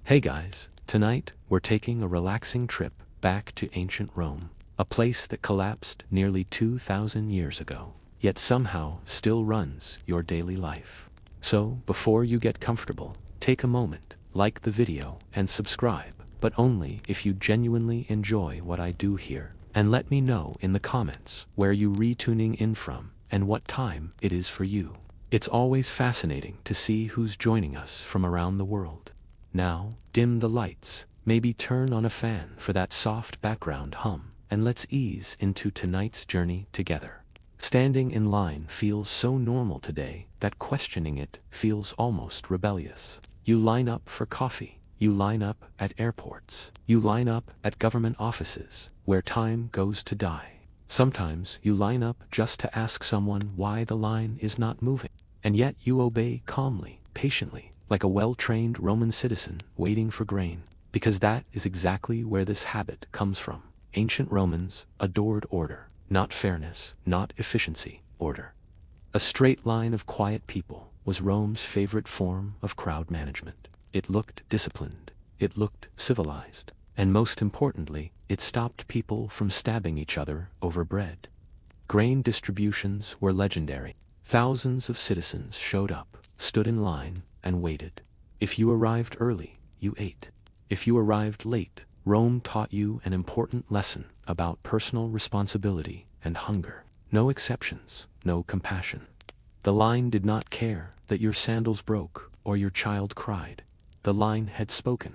Hey guys, tonight we're taking a relaxing trip back to ancient Rome, a place that collapsed nearly 2,000 years ago, yet somehow still runs your daily life. So, before you get comfortable, take a moment, like the video, and subscribe, but only if you genuinely enjoy what I do here. And let me know in the comments where you tuning in from and what time it is for you. It's always fascinating to see who's joining us from around the world. Now, dim the lights, maybe turn on a fan for that soft background hum, and let's ease into tonight's journey together. Standing in line feels so normal today that questioning it feels almost rebellious. You line up for coffee, you line up at airports, you line up at government offices, where time goes to die. Sometimes you line up just to ask someone why the line is not moving, and yet you obey calmly, patiently, like a well-trained Roman citizen waiting for grain, because that is exactly where this habit comes from. Ancient Romans adored order, not fairness, not efficiency, order. A straight line of quiet people was Rome's favorite form of crowd management. It looked disciplined, it looked civilized, and most importantly, it stopped people from stabbing each other over bread. Grain distributions were legendary. Thousands of citizens showed up, stood in line, and waited. If you arrived early, you ate. If you arrived late, Rome taught you an important lesson about personal responsibility and hunger. No exceptions, no compassion. The line did not care that your sandals broke or your child cried. The line had spoken.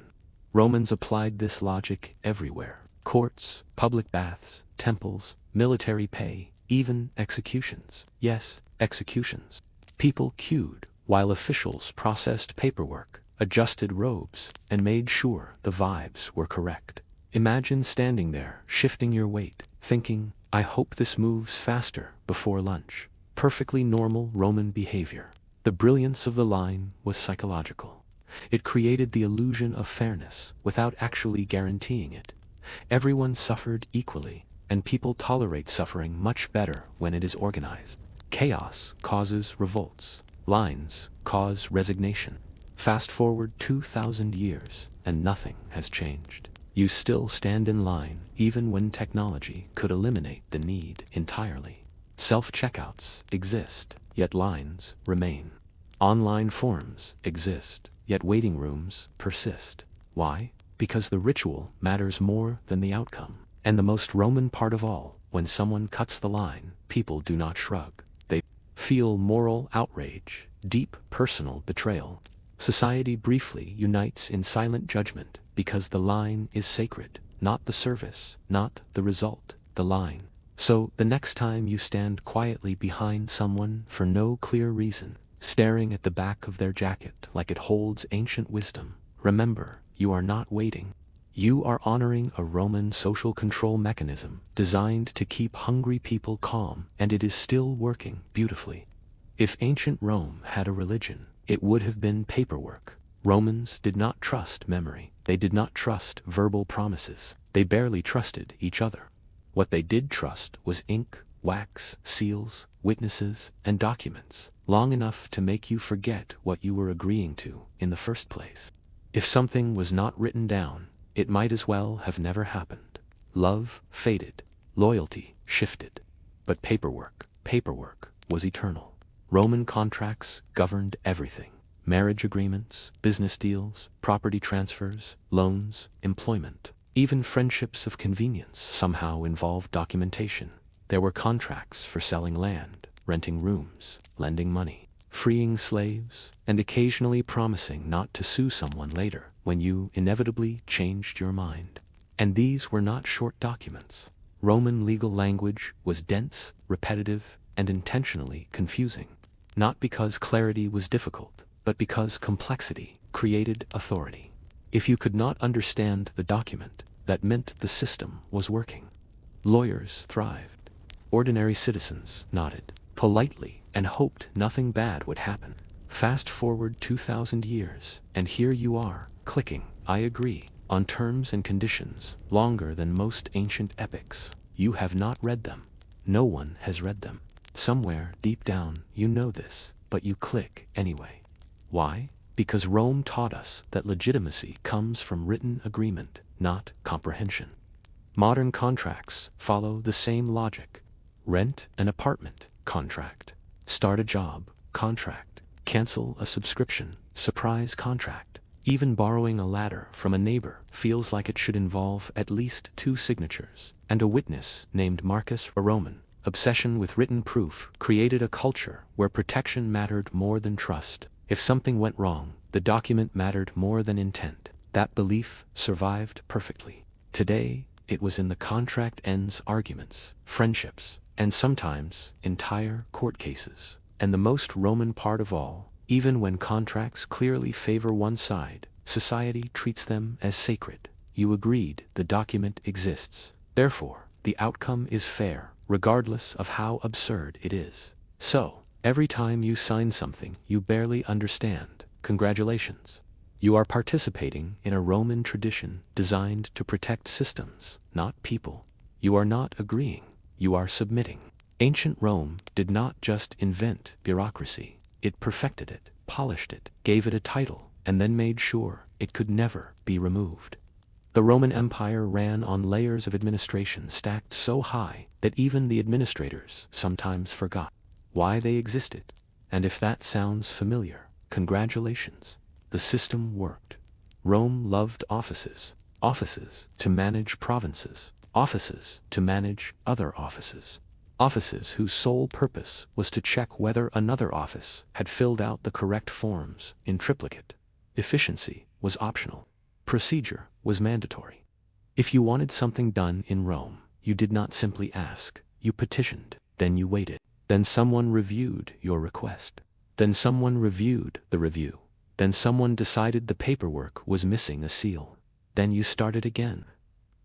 Romans applied this logic everywhere. Courts, public baths, temples, military pay, even executions. Yes, executions. People queued while officials processed paperwork, adjusted robes, and made sure the vibes were correct. Imagine standing there, shifting your weight, thinking, I hope this moves faster before lunch. Perfectly normal Roman behavior. The brilliance of the line was psychological. It created the illusion of fairness without actually guaranteeing it. Everyone suffered equally, and people tolerate suffering much better when it is organized. Chaos causes revolts. Lines cause resignation. Fast forward 2,000 years, and nothing has changed. You still stand in line, even when technology could eliminate the need entirely. Self-checkouts exist, yet lines remain. Online forms exist, yet waiting rooms persist. Why? Because the ritual matters more than the outcome. And the most Roman part of all, when someone cuts the line, people do not shrug. They feel moral outrage, deep personal betrayal. Society briefly unites in silent judgment because the line is sacred, not the service, not the result, the line. So, the next time you stand quietly behind someone for no clear reason, staring at the back of their jacket like it holds ancient wisdom, remember, you are not waiting. You are honoring a Roman social control mechanism designed to keep hungry people calm, and it is still working beautifully. If ancient Rome had a religion, it would have been paperwork. Romans did not trust memory. They did not trust verbal promises. They barely trusted each other. What they did trust was ink, wax, seals, witnesses, and documents, long enough to make you forget what you were agreeing to in the first place. If something was not written down, it might as well have never happened. Love faded, loyalty shifted, but paperwork was eternal. Roman contracts governed everything. Marriage agreements, business deals, property transfers, loans, employment. Even friendships of convenience somehow involved documentation. There were contracts for selling land, renting rooms, lending money, freeing slaves, and occasionally promising not to sue someone later when you inevitably changed your mind. And these were not short documents. Roman legal language was dense, repetitive, and intentionally confusing. Not because clarity was difficult, but because complexity created authority. If you could not understand the document, that meant the system was working. Lawyers thrived. Ordinary citizens nodded politely and hoped nothing bad would happen. Fast forward 2,000 years, and here you are, clicking, I agree, on terms and conditions, longer than most ancient epics. You have not read them. No one has read them. Somewhere deep down you know this, but you click anyway. Why? Because Rome taught us that legitimacy comes from written agreement, not comprehension. Modern contracts follow the same logic. Rent an apartment, contract. Start a job, contract. Cancel a subscription, surprise contract. Even borrowing a ladder from a neighbor feels like it should involve at least 2 signatures and a witness named Marcus a Roman. Obsession with written proof created a culture where protection mattered more than trust. If something went wrong, the document mattered more than intent. That belief survived perfectly. Today, it was in the contract ends arguments, friendships, and sometimes entire court cases. And the most Roman part of all, even when contracts clearly favor one side, society treats them as sacred. You agreed, the document exists. Therefore, the outcome is fair, regardless of how absurd it is. So, every time you sign something you barely understand, congratulations. You are participating in a Roman tradition designed to protect systems, not people. You are not agreeing, you are submitting. Ancient Rome did not just invent bureaucracy, it perfected it, polished it, gave it a title, and then made sure it could never be removed. The Roman Empire ran on layers of administration stacked so high that even the administrators sometimes forgot why they existed. And if that sounds familiar, congratulations. The system worked. Rome loved offices. Offices to manage provinces. Offices to manage other offices. Offices whose sole purpose was to check whether another office had filled out the correct forms in triplicate. Efficiency was optional. Procedure was mandatory. If you wanted something done in Rome, you did not simply ask, you petitioned, then you waited. Then someone reviewed your request. Then someone reviewed the review. Then someone decided the paperwork was missing a seal. Then you started again.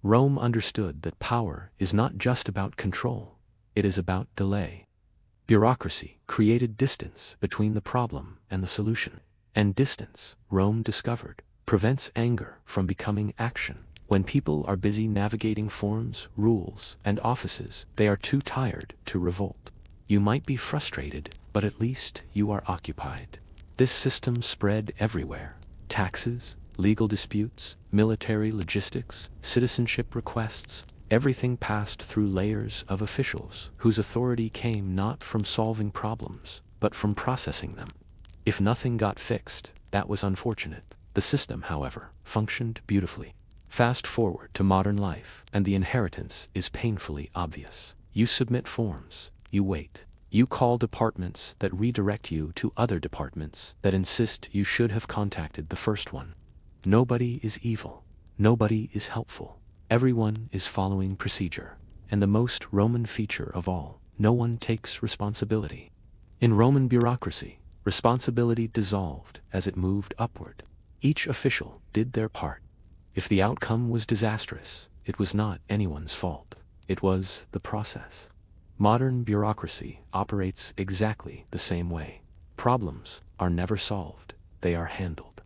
Rome understood that power is not just about control, it is about delay. Bureaucracy created distance between the problem and the solution. And distance, Rome discovered, prevents anger from becoming action. When people are busy navigating forms, rules, and offices, they are too tired to revolt. You might be frustrated, but at least you are occupied. This system spread everywhere. Taxes, legal disputes, military logistics, citizenship requests, everything passed through layers of officials whose authority came not from solving problems, but from processing them. If nothing got fixed, that was unfortunate. The system, however, functioned beautifully. Fast forward to modern life, and the inheritance is painfully obvious. You submit forms, you wait. You call departments that redirect you to other departments that insist you should have contacted the first one. Nobody is evil. Nobody is helpful. Everyone is following procedure. And the most Roman feature of all, no one takes responsibility. In Roman bureaucracy, responsibility dissolved as it moved upward. Each official did their part. If the outcome was disastrous, it was not anyone's fault. It was the process. Modern bureaucracy operates exactly the same way. Problems are never solved, they are handled.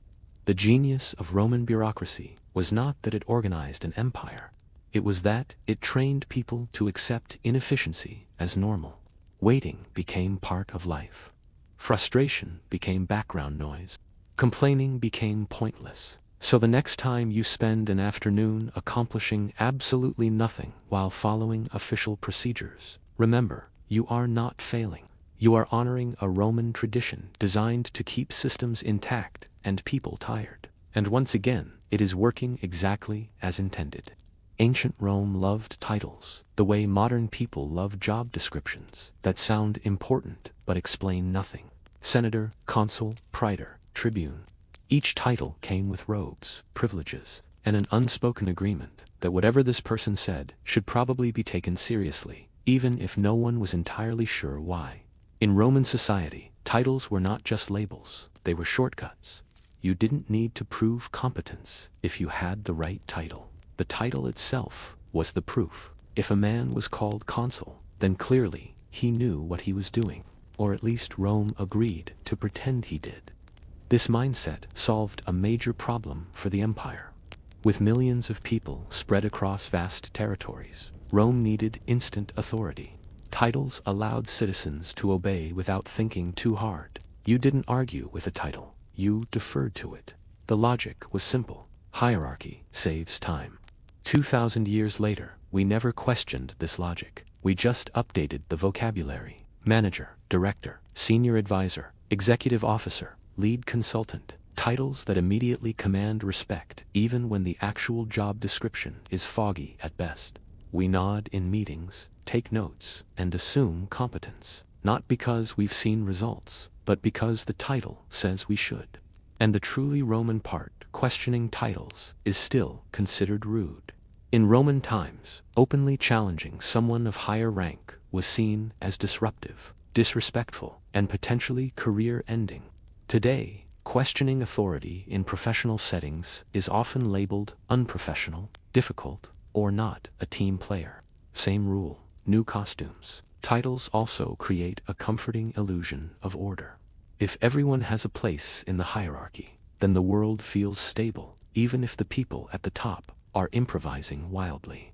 The genius of Roman bureaucracy was not that it organized an empire. It was that it trained people to accept inefficiency as normal. Waiting became part of life. Frustration became background noise. Complaining became pointless. So the next time you spend an afternoon accomplishing absolutely nothing while following official procedures, remember, you are not failing. You are honoring a Roman tradition designed to keep systems intact and people tired. And once again, it is working exactly as intended. Ancient Rome loved titles, the way modern people love job descriptions that sound important but explain nothing. Senator, consul, praetor, tribune. Each title came with robes, privileges, and an unspoken agreement that whatever this person said should probably be taken seriously, even if no one was entirely sure why. In Roman society, titles were not just labels, they were shortcuts. You didn't need to prove competence if you had the right title. The title itself was the proof. If a man was called consul, then clearly he knew what he was doing, or at least Rome agreed to pretend he did. This mindset solved a major problem for the empire. With millions of people spread across vast territories, Rome needed instant authority. Titles allowed citizens to obey without thinking too hard. You didn't argue with a title. you deferred to it. The logic was simple. Hierarchy saves time. 2,000 years later, we never questioned this logic. We just updated the vocabulary. Manager, director, senior advisor, executive officer, lead consultant. Titles that immediately command respect, even when the actual job description is foggy at best. We nod in meetings, take notes, and assume competence. Not because we've seen results, but because the title says we should. And the truly Roman part, questioning titles, is still considered rude. In Roman times, openly challenging someone of higher rank was seen as disruptive, disrespectful, and potentially career-ending. Today, questioning authority in professional settings is often labeled unprofessional, difficult, or not a team player. Same rule, new costumes. Titles also create a comforting illusion of order. If everyone has a place in the hierarchy, then the world feels stable, even if the people at the top are improvising wildly.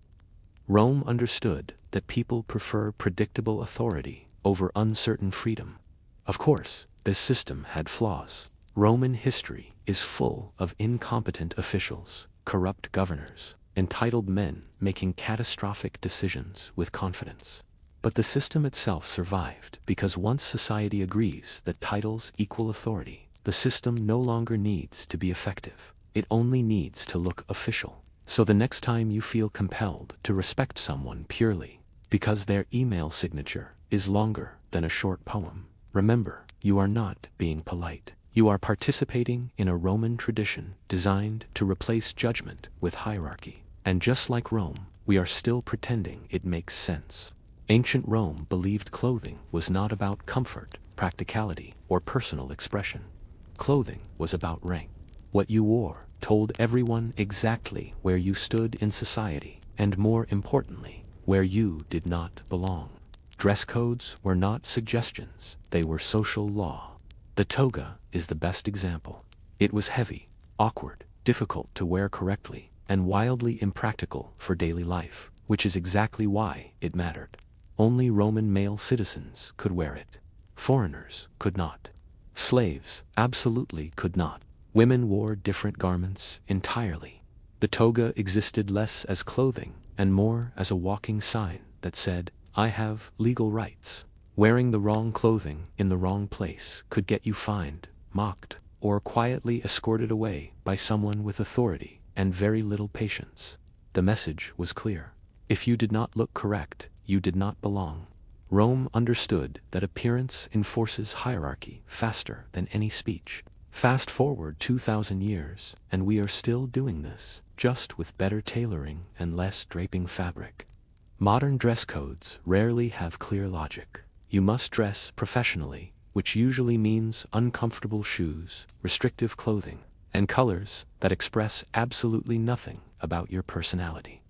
Rome understood that people prefer predictable authority over uncertain freedom. Of course, this system had flaws. Roman history is full of incompetent officials, corrupt governors, entitled men making catastrophic decisions with confidence. But the system itself survived because once society agrees that titles equal authority, the system no longer needs to be effective. It only needs to look official. So the next time you feel compelled to respect someone purely because their email signature is longer than a short poem, remember, you are not being polite. You are participating in a Roman tradition designed to replace judgment with hierarchy. And just like Rome, we are still pretending it makes sense. Ancient Rome believed clothing was not about comfort, practicality, or personal expression. Clothing was about rank. What you wore told everyone exactly where you stood in society, and more importantly, where you did not belong. Dress codes were not suggestions, they were social law. The toga is the best example. It was heavy, awkward, difficult to wear correctly, and wildly impractical for daily life, which is exactly why it mattered. Only Roman male citizens could wear it. Foreigners could not. Slaves absolutely could not. Women wore different garments entirely. The toga existed less as clothing and more as a walking sign that said, I have legal rights. Wearing the wrong clothing in the wrong place could get you fined, mocked, or quietly escorted away by someone with authority and very little patience. The message was clear. If you did not look correct, you did not belong. Rome understood that appearance enforces hierarchy faster than any speech. Fast forward 2,000 years, and we are still doing this, just with better tailoring and less draping fabric. Modern dress codes rarely have clear logic. You must dress professionally, which usually means uncomfortable shoes, restrictive clothing, and colors that express absolutely nothing about your personality.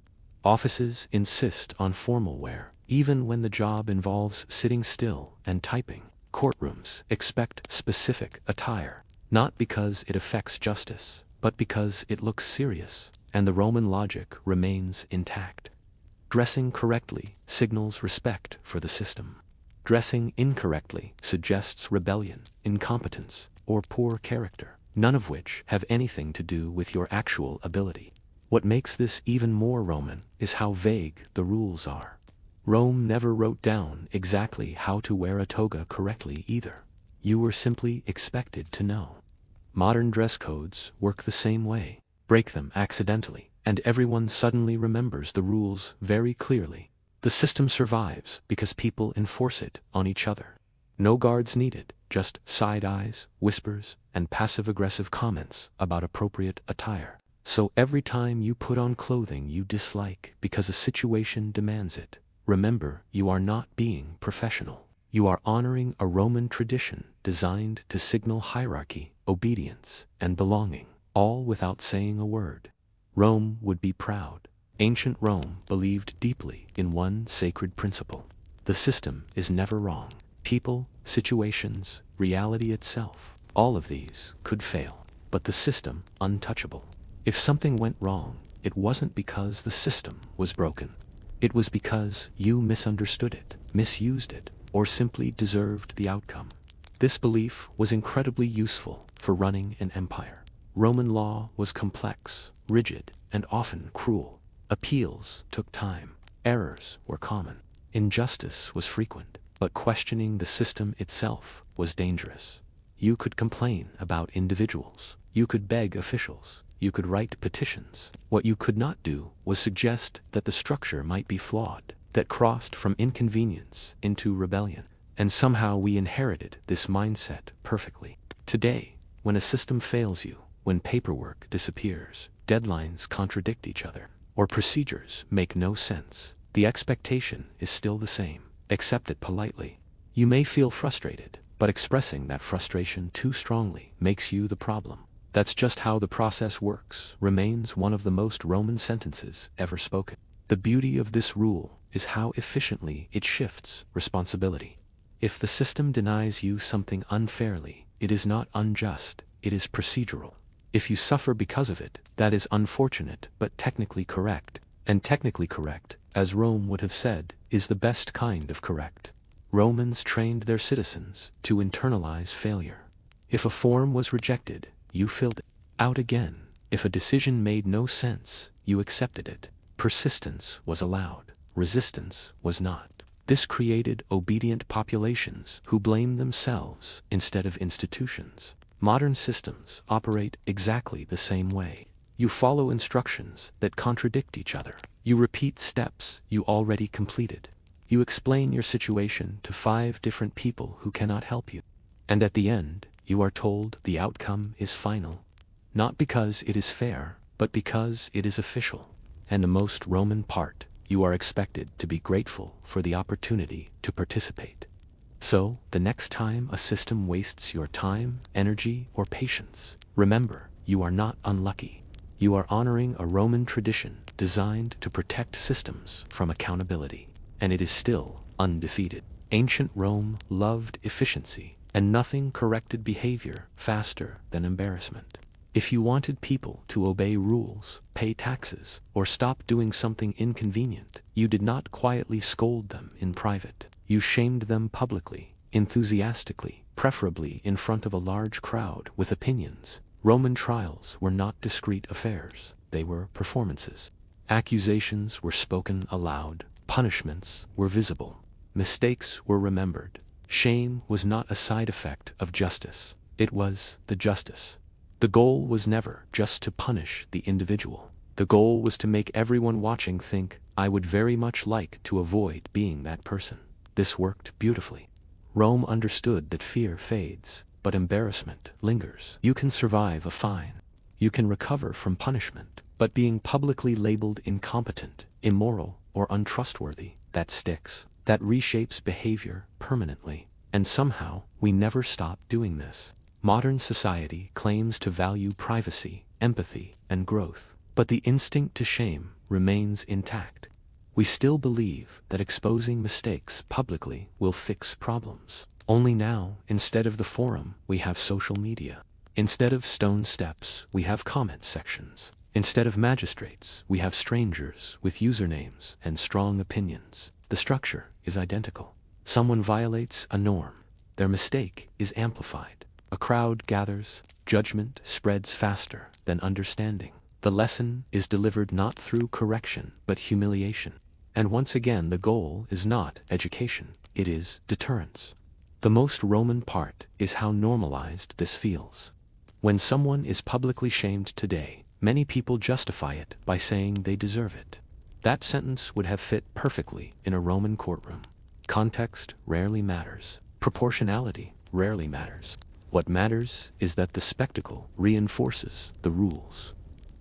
Offices insist on formal wear, even when the job involves sitting still and typing. Courtrooms expect specific attire, not because it affects justice, but because it looks serious, and the Roman logic remains intact. Dressing correctly signals respect for the system. Dressing incorrectly suggests rebellion, incompetence, or poor character, none of which have anything to do with your actual ability. What makes this even more Roman is how vague the rules are. Rome never wrote down exactly how to wear a toga correctly either. You were simply expected to know. Modern dress codes work the same way. Break them accidentally, and everyone suddenly remembers the rules very clearly. The system survives because people enforce it on each other. No guards needed, just side eyes, whispers, and passive-aggressive comments about appropriate attire. So every time you put on clothing you dislike because a situation demands it, remember you are not being professional. You are honoring a Roman tradition designed to signal hierarchy, obedience, and belonging, all without saying a word. Rome would be proud. Ancient Rome believed deeply in one sacred principle. The system is never wrong. People, situations, reality itself, all of these could fail, but the system untouchable. If something went wrong, it wasn't because the system was broken. It was because you misunderstood it, misused it, or simply deserved the outcome. This belief was incredibly useful for running an empire. Roman law was complex, rigid, and often cruel. Appeals took time. Errors were common. Injustice was frequent, but questioning the system itself was dangerous. You could complain about individuals. You could beg officials. You could write petitions. What you could not do was suggest that the structure might be flawed, that crossed from inconvenience into rebellion. And somehow we inherited this mindset perfectly. Today, when a system fails you, when paperwork disappears, deadlines contradict each other, or procedures make no sense, the expectation is still the same. Accept it politely. You may feel frustrated, but expressing that frustration too strongly makes you the problem. That's just how the process works, remains one of the most Roman sentences ever spoken. The beauty of this rule is how efficiently it shifts responsibility. If the system denies you something unfairly, it is not unjust, it is procedural. If you suffer because of it, that is unfortunate but technically correct. And technically correct, as Rome would have said, is the best kind of correct. Romans trained their citizens to internalize failure. If a form was rejected, you filled it out again. If a decision made no sense, you accepted it. Persistence was allowed, resistance was not. This created obedient populations who blame themselves instead of institutions. Modern systems operate exactly the same way. You follow instructions that contradict each other. You repeat steps you already completed. You explain your situation to 5 different people who cannot help you. And at the end, you are told the outcome is final. Not because it is fair, but because it is official. And the most Roman part, you are expected to be grateful for the opportunity to participate. So, the next time a system wastes your time, energy, or patience, remember, you are not unlucky. You are honoring a Roman tradition designed to protect systems from accountability, and it is still undefeated. Ancient Rome loved efficiency, and nothing corrected behavior faster than embarrassment. If you wanted people to obey rules, pay taxes, or stop doing something inconvenient, you did not quietly scold them in private. You shamed them publicly, enthusiastically, preferably in front of a large crowd with opinions. Roman trials were not discreet affairs, they were performances. Accusations were spoken aloud, punishments were visible, mistakes were remembered. Shame was not a side effect of justice, it was the justice. The goal was never just to punish the individual. The goal was to make everyone watching think, I would very much like to avoid being that person. This worked beautifully. Rome understood that fear fades, but embarrassment lingers. You can survive a fine. You can recover from punishment, but being publicly labeled incompetent, immoral, or untrustworthy, that sticks. That reshapes behavior permanently. And somehow, we never stop doing this. Modern society claims to value privacy, empathy, and growth, but the instinct to shame remains intact. We still believe that exposing mistakes publicly will fix problems. Only now, instead of the forum, we have social media. Instead of stone steps, we have comment sections. Instead of magistrates, we have strangers with usernames and strong opinions. The structure is identical. Someone violates a norm. Their mistake is amplified. A crowd gathers, judgment spreads faster than understanding. The lesson is delivered not through correction, but humiliation. And once again, the goal is not education, it is deterrence. The most Roman part is how normalized this feels. When someone is publicly shamed today, many people justify it by saying they deserve it. That sentence would have fit perfectly in a Roman courtroom. Context rarely matters. Proportionality rarely matters. What matters is that the spectacle reinforces the rules.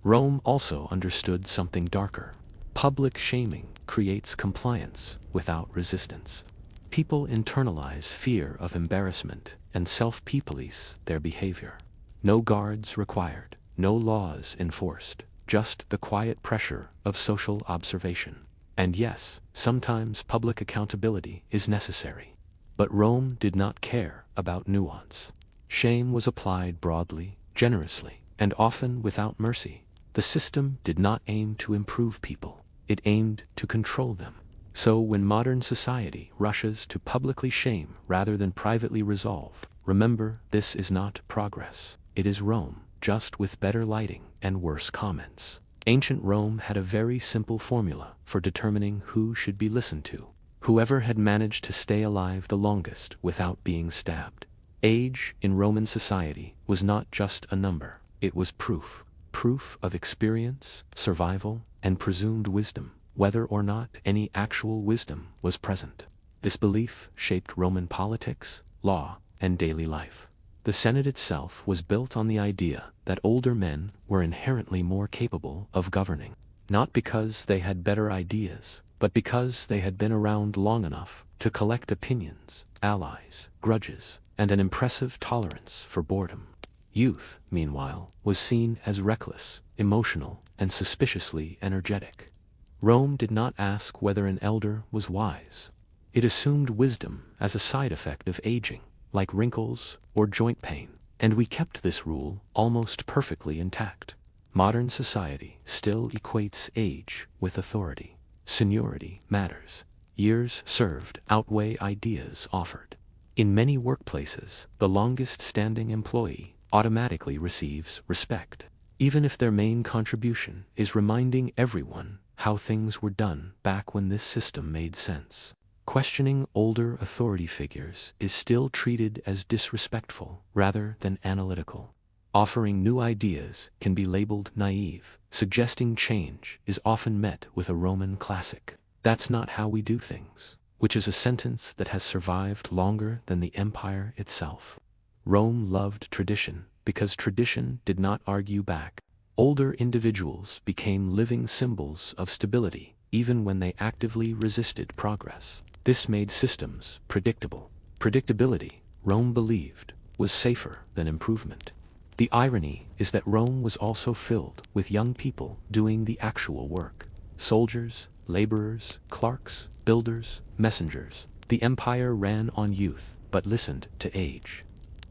Rome also understood something darker. Public shaming creates compliance without resistance. People internalize fear of embarrassment and self-police their behavior. No guards required, no laws enforced, just the quiet pressure of social observation. And yes, sometimes public accountability is necessary. But Rome did not care about nuance. Shame was applied broadly, generously, and often without mercy. The system did not aim to improve people, it aimed to control them. So when modern society rushes to publicly shame rather than privately resolve, Remember, this is not progress. It is Rome, just with better lighting and worse comments. Ancient Rome had a very simple formula for determining who should be listened to. Whoever had managed to stay alive the longest without being stabbed. Age in Roman society was not just a number. It was proof. Proof of experience, survival, and presumed wisdom, whether or not any actual wisdom was present. This belief shaped Roman politics, law, and daily life. The Senate itself was built on the idea that older men were inherently more capable of governing, not because they had better ideas, but because they had been around long enough to collect opinions, allies, grudges, and an impressive tolerance for boredom. Youth, meanwhile, was seen as reckless, emotional, and suspiciously energetic. Rome did not ask whether an elder was wise. It assumed wisdom as a side effect of aging, like wrinkles or joint pain, and we kept this rule almost perfectly intact. Modern society still equates age with authority. Seniority matters. Years served outweigh ideas offered. In many workplaces, the longest-standing employee automatically receives respect, even if their main contribution is reminding everyone how things were done back when this system made sense. Questioning older authority figures is still treated as disrespectful rather than analytical. Offering new ideas can be labeled naive. Suggesting change is often met with a Roman classic. "That's not how we do things," which is a sentence that has survived longer than the empire itself. Rome loved tradition because tradition did not argue back. Older individuals became living symbols of stability, even when they actively resisted progress. This made systems predictable. Predictability, Rome believed, was safer than improvement. The irony is that Rome was also filled with young people doing the actual work. Soldiers, laborers, clerks, builders, messengers. The empire ran on youth, but listened to age.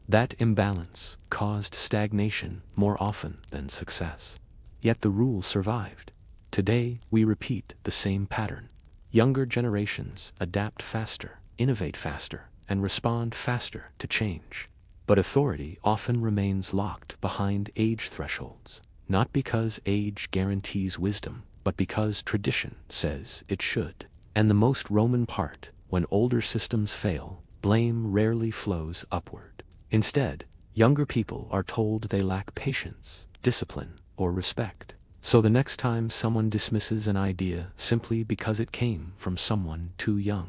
That imbalance caused stagnation more often than success. Yet the rule survived. Today, we repeat the same pattern. Younger generations adapt faster, innovate faster, and respond faster to change. But authority often remains locked behind age thresholds, not because age guarantees wisdom, but because tradition says it should. And the most Roman part, when older systems fail, blame rarely flows upward. Instead, younger people are told they lack patience, discipline, or respect. So the next time someone dismisses an idea simply because it came from someone too young,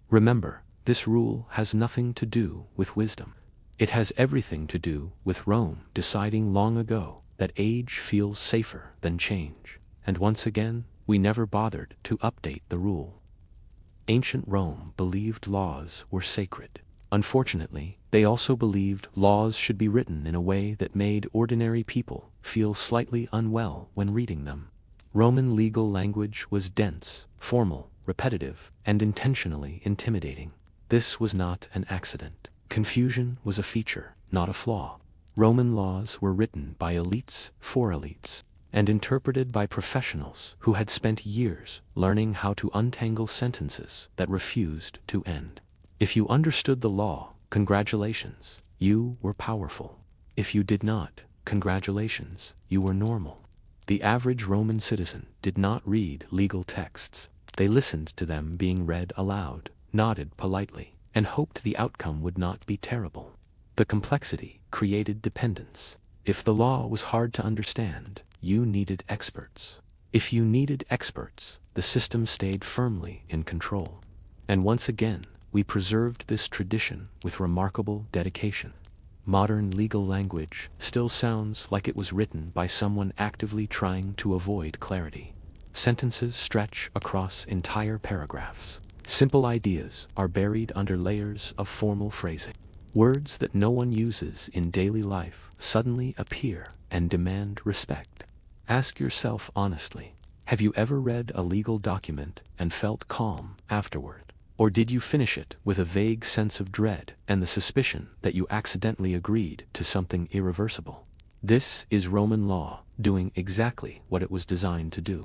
remember, this rule has nothing to do with wisdom. It has everything to do with Rome deciding long ago that age feels safer than change. And once again, we never bothered to update the rule. Ancient Rome believed laws were sacred. Unfortunately, they also believed laws should be written in a way that made ordinary people feel slightly unwell when reading them. Roman legal language was dense, formal, repetitive, and intentionally intimidating. This was not an accident. Confusion was a feature, not a flaw. Roman laws were written by elites for elites, and interpreted by professionals who had spent years learning how to untangle sentences that refused to end. If you understood the law, congratulations, you were powerful. If you did not, congratulations, you were normal. The average Roman citizen did not read legal texts. They listened to them being read aloud, nodded politely, and hoped the outcome would not be terrible. The complexity created dependence. If the law was hard to understand, you needed experts. If you needed experts, the system stayed firmly in control. And once again, we preserved this tradition with remarkable dedication. Modern legal language still sounds like it was written by someone actively trying to avoid clarity. Sentences stretch across entire paragraphs. Simple ideas are buried under layers of formal phrasing. Words that no one uses in daily life suddenly appear and demand respect. Ask yourself honestly, have you ever read a legal document and felt calm afterward? Or did you finish it with a vague sense of dread and the suspicion that you accidentally agreed to something irreversible? This is Roman law doing exactly what it was designed to do.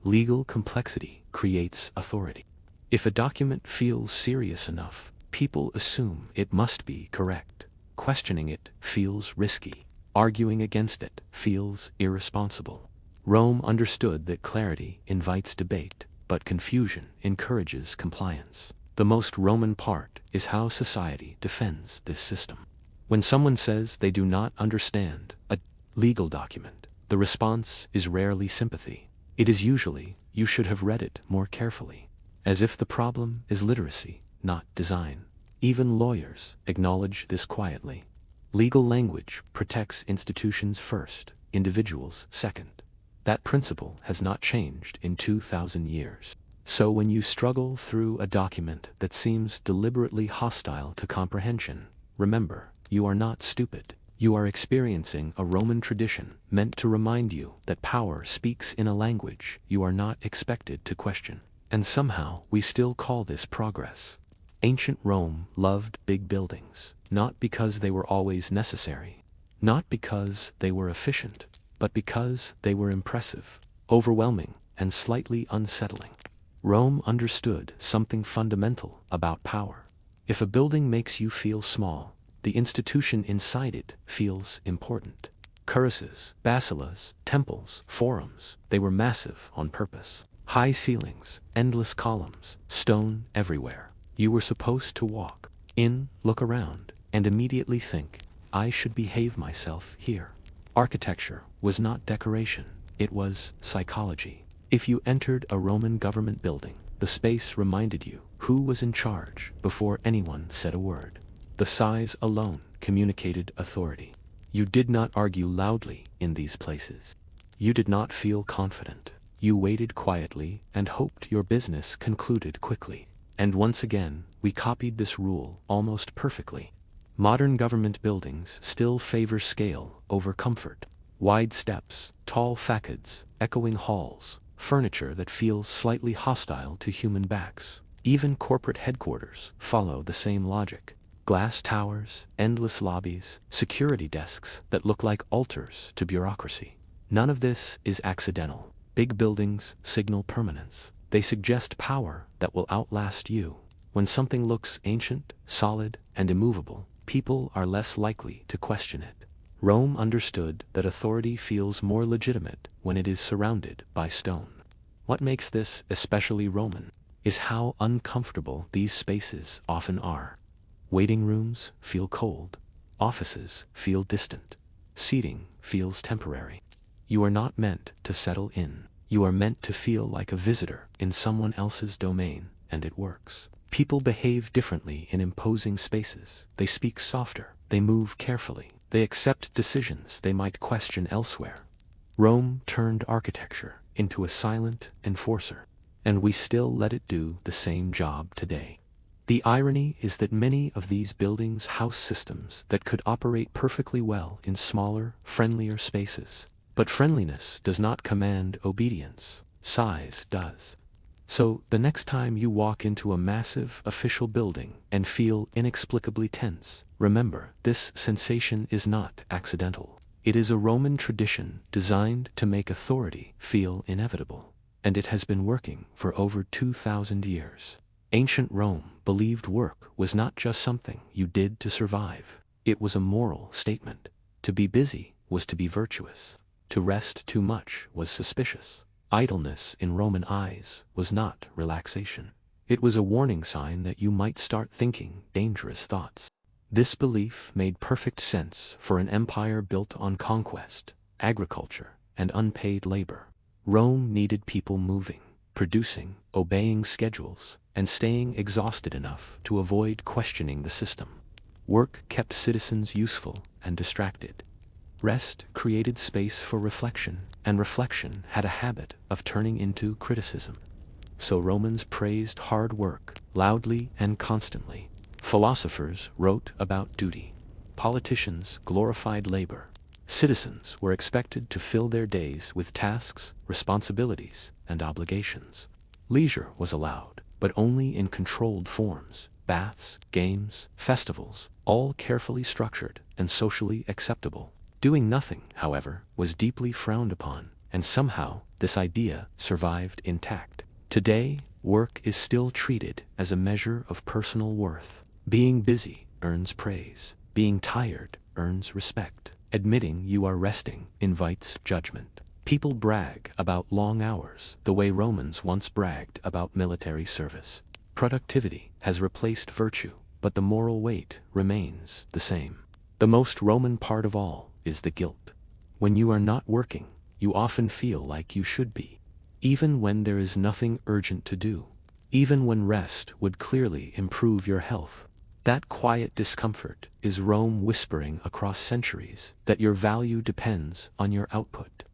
Legal complexity creates authority. If a document feels serious enough, people assume it must be correct. Questioning it feels risky. Arguing against it feels irresponsible. Rome understood that clarity invites debate, but confusion encourages compliance. The most Roman part is how society defends this system. When someone says they do not understand a legal document, the response is rarely sympathy. It is usually, "You should have read it more carefully," as if the problem is literacy, not design. Even lawyers acknowledge this quietly. Legal language protects institutions first, individuals second. That principle has not changed in 2,000 years. So when you struggle through a document that seems deliberately hostile to comprehension, remember, you are not stupid. You are experiencing a Roman tradition meant to remind you that power speaks in a language you are not expected to question. And somehow we still call this progress. Ancient Rome loved big buildings, not because they were always necessary, not because they were efficient, but because they were impressive, overwhelming, and slightly unsettling. Rome understood something fundamental about power. If a building makes you feel small, the institution inside it feels important. Cuirasses, basilicas, temples, forums, they were massive on purpose. High ceilings, endless columns, stone everywhere. You were supposed to walk in, look around, and immediately think, "I should behave myself here." Architecture was not decoration, it was psychology. If you entered a Roman government building, the space reminded you who was in charge before anyone said a word. The size alone communicated authority. You did not argue loudly in these places. You did not feel confident. You waited quietly and hoped your business concluded quickly. And once again, we copied this rule almost perfectly. Modern government buildings still favor scale over comfort. Wide steps, tall facades, echoing halls, furniture that feels slightly hostile to human backs. Even corporate headquarters follow the same logic. Glass towers, endless lobbies, security desks that look like altars to bureaucracy. None of this is accidental. Big buildings signal permanence. They suggest power that will outlast you. When something looks ancient, solid, and immovable, people are less likely to question it. Rome understood that authority feels more legitimate when it is surrounded by stone. What makes this especially Roman is how uncomfortable these spaces often are. Waiting rooms feel cold. Offices feel distant. Seating feels temporary. You are not meant to settle in. You are meant to feel like a visitor in someone else's domain, and it works. People behave differently in imposing spaces. They speak softer. They move carefully. They accept decisions they might question elsewhere. Rome turned architecture into a silent enforcer, and we still let it do the same job today. The irony is that many of these buildings house systems that could operate perfectly well in smaller, friendlier spaces. But friendliness does not command obedience. Size does. So, the next time you walk into a massive official building and feel inexplicably tense, remember, this sensation is not accidental. It is a Roman tradition designed to make authority feel inevitable. And it has been working for over 2,000 years. Ancient Rome believed work was not just something you did to survive. It was a moral statement. To be busy was to be virtuous. To rest too much was suspicious. Idleness in Roman eyes was not relaxation. It was a warning sign that you might start thinking dangerous thoughts. This belief made perfect sense for an empire built on conquest, agriculture, and unpaid labor. Rome needed people moving, producing, obeying schedules, and staying exhausted enough to avoid questioning the system. Work kept citizens useful and distracted. Rest created space for reflection, and reflection had a habit of turning into criticism. So Romans praised hard work, loudly and constantly. Philosophers wrote about duty. Politicians glorified labor. Citizens were expected to fill their days with tasks, responsibilities, and obligations. Leisure was allowed, but only in controlled forms. Baths, games, festivals, all carefully structured and socially acceptable. Doing nothing, however, was deeply frowned upon, and somehow this idea survived intact. Today, work is still treated as a measure of personal worth. Being busy earns praise. Being tired earns respect. Admitting you are resting invites judgment. People brag about long hours the way Romans once bragged about military service. Productivity has replaced virtue, but the moral weight remains the same. The most Roman part of all is the guilt. When you are not working, you often feel like you should be. Even when there is nothing urgent to do. Even when rest would clearly improve your health. That quiet discomfort is Rome whispering across centuries that your value depends on your output.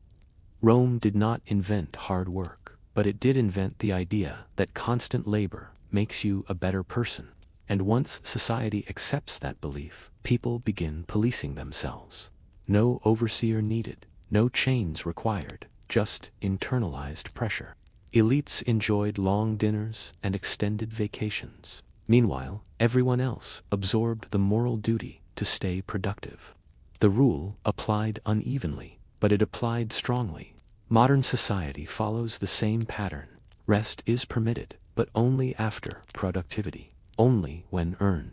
Rome did not invent hard work, but it did invent the idea that constant labor makes you a better person. And once society accepts that belief, people begin policing themselves. No overseer needed, no chains required, just internalized pressure. Elites enjoyed long dinners and extended vacations. Meanwhile, everyone else absorbed the moral duty to stay productive. The rule applied unevenly, but it applied strongly. Modern society follows the same pattern. Rest is permitted, but only after productivity. Only when earned.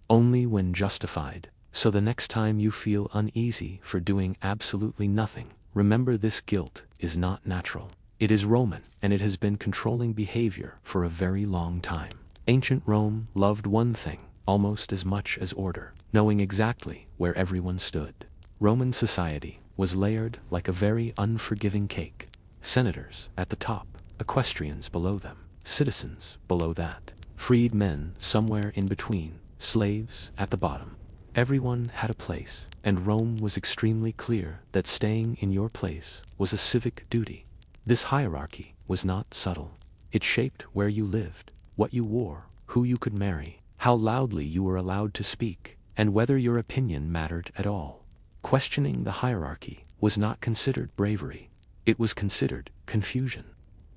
Only when justified. So the next time you feel uneasy for doing absolutely nothing, remember this guilt is not natural. It is Roman, and it has been controlling behavior for a very long time. Ancient Rome loved one thing almost as much as order, knowing exactly where everyone stood. Roman society was layered like a very unforgiving cake. Senators at the top, equestrians below them, citizens below that, freed men somewhere in between, slaves at the bottom. Everyone had a place, and Rome was extremely clear that staying in your place was a civic duty. This hierarchy was not subtle. It shaped where you lived, what you wore, who you could marry, how loudly you were allowed to speak, and whether your opinion mattered at all. Questioning the hierarchy was not considered bravery. It was considered confusion.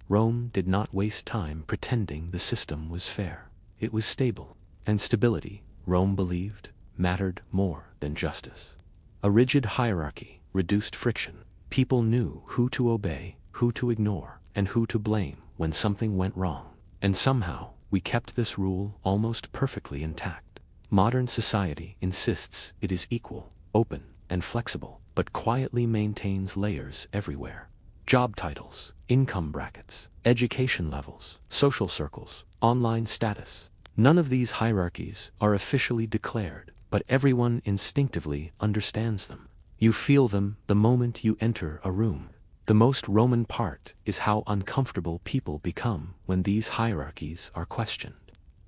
Rome did not waste time pretending the system was fair. It was stable, and stability, Rome believed, mattered more than justice. A rigid hierarchy reduced friction. People knew who to obey, who to ignore, and who to blame when something went wrong. And somehow, we kept this rule almost perfectly intact. Modern society insists it is equal, open, and flexible, but quietly maintains layers everywhere. Job titles, income brackets, education levels, social circles, online status. None of these hierarchies are officially declared, but everyone instinctively understands them. You feel them the moment you enter a room. The most Roman part is how uncomfortable people become when these hierarchies are questioned.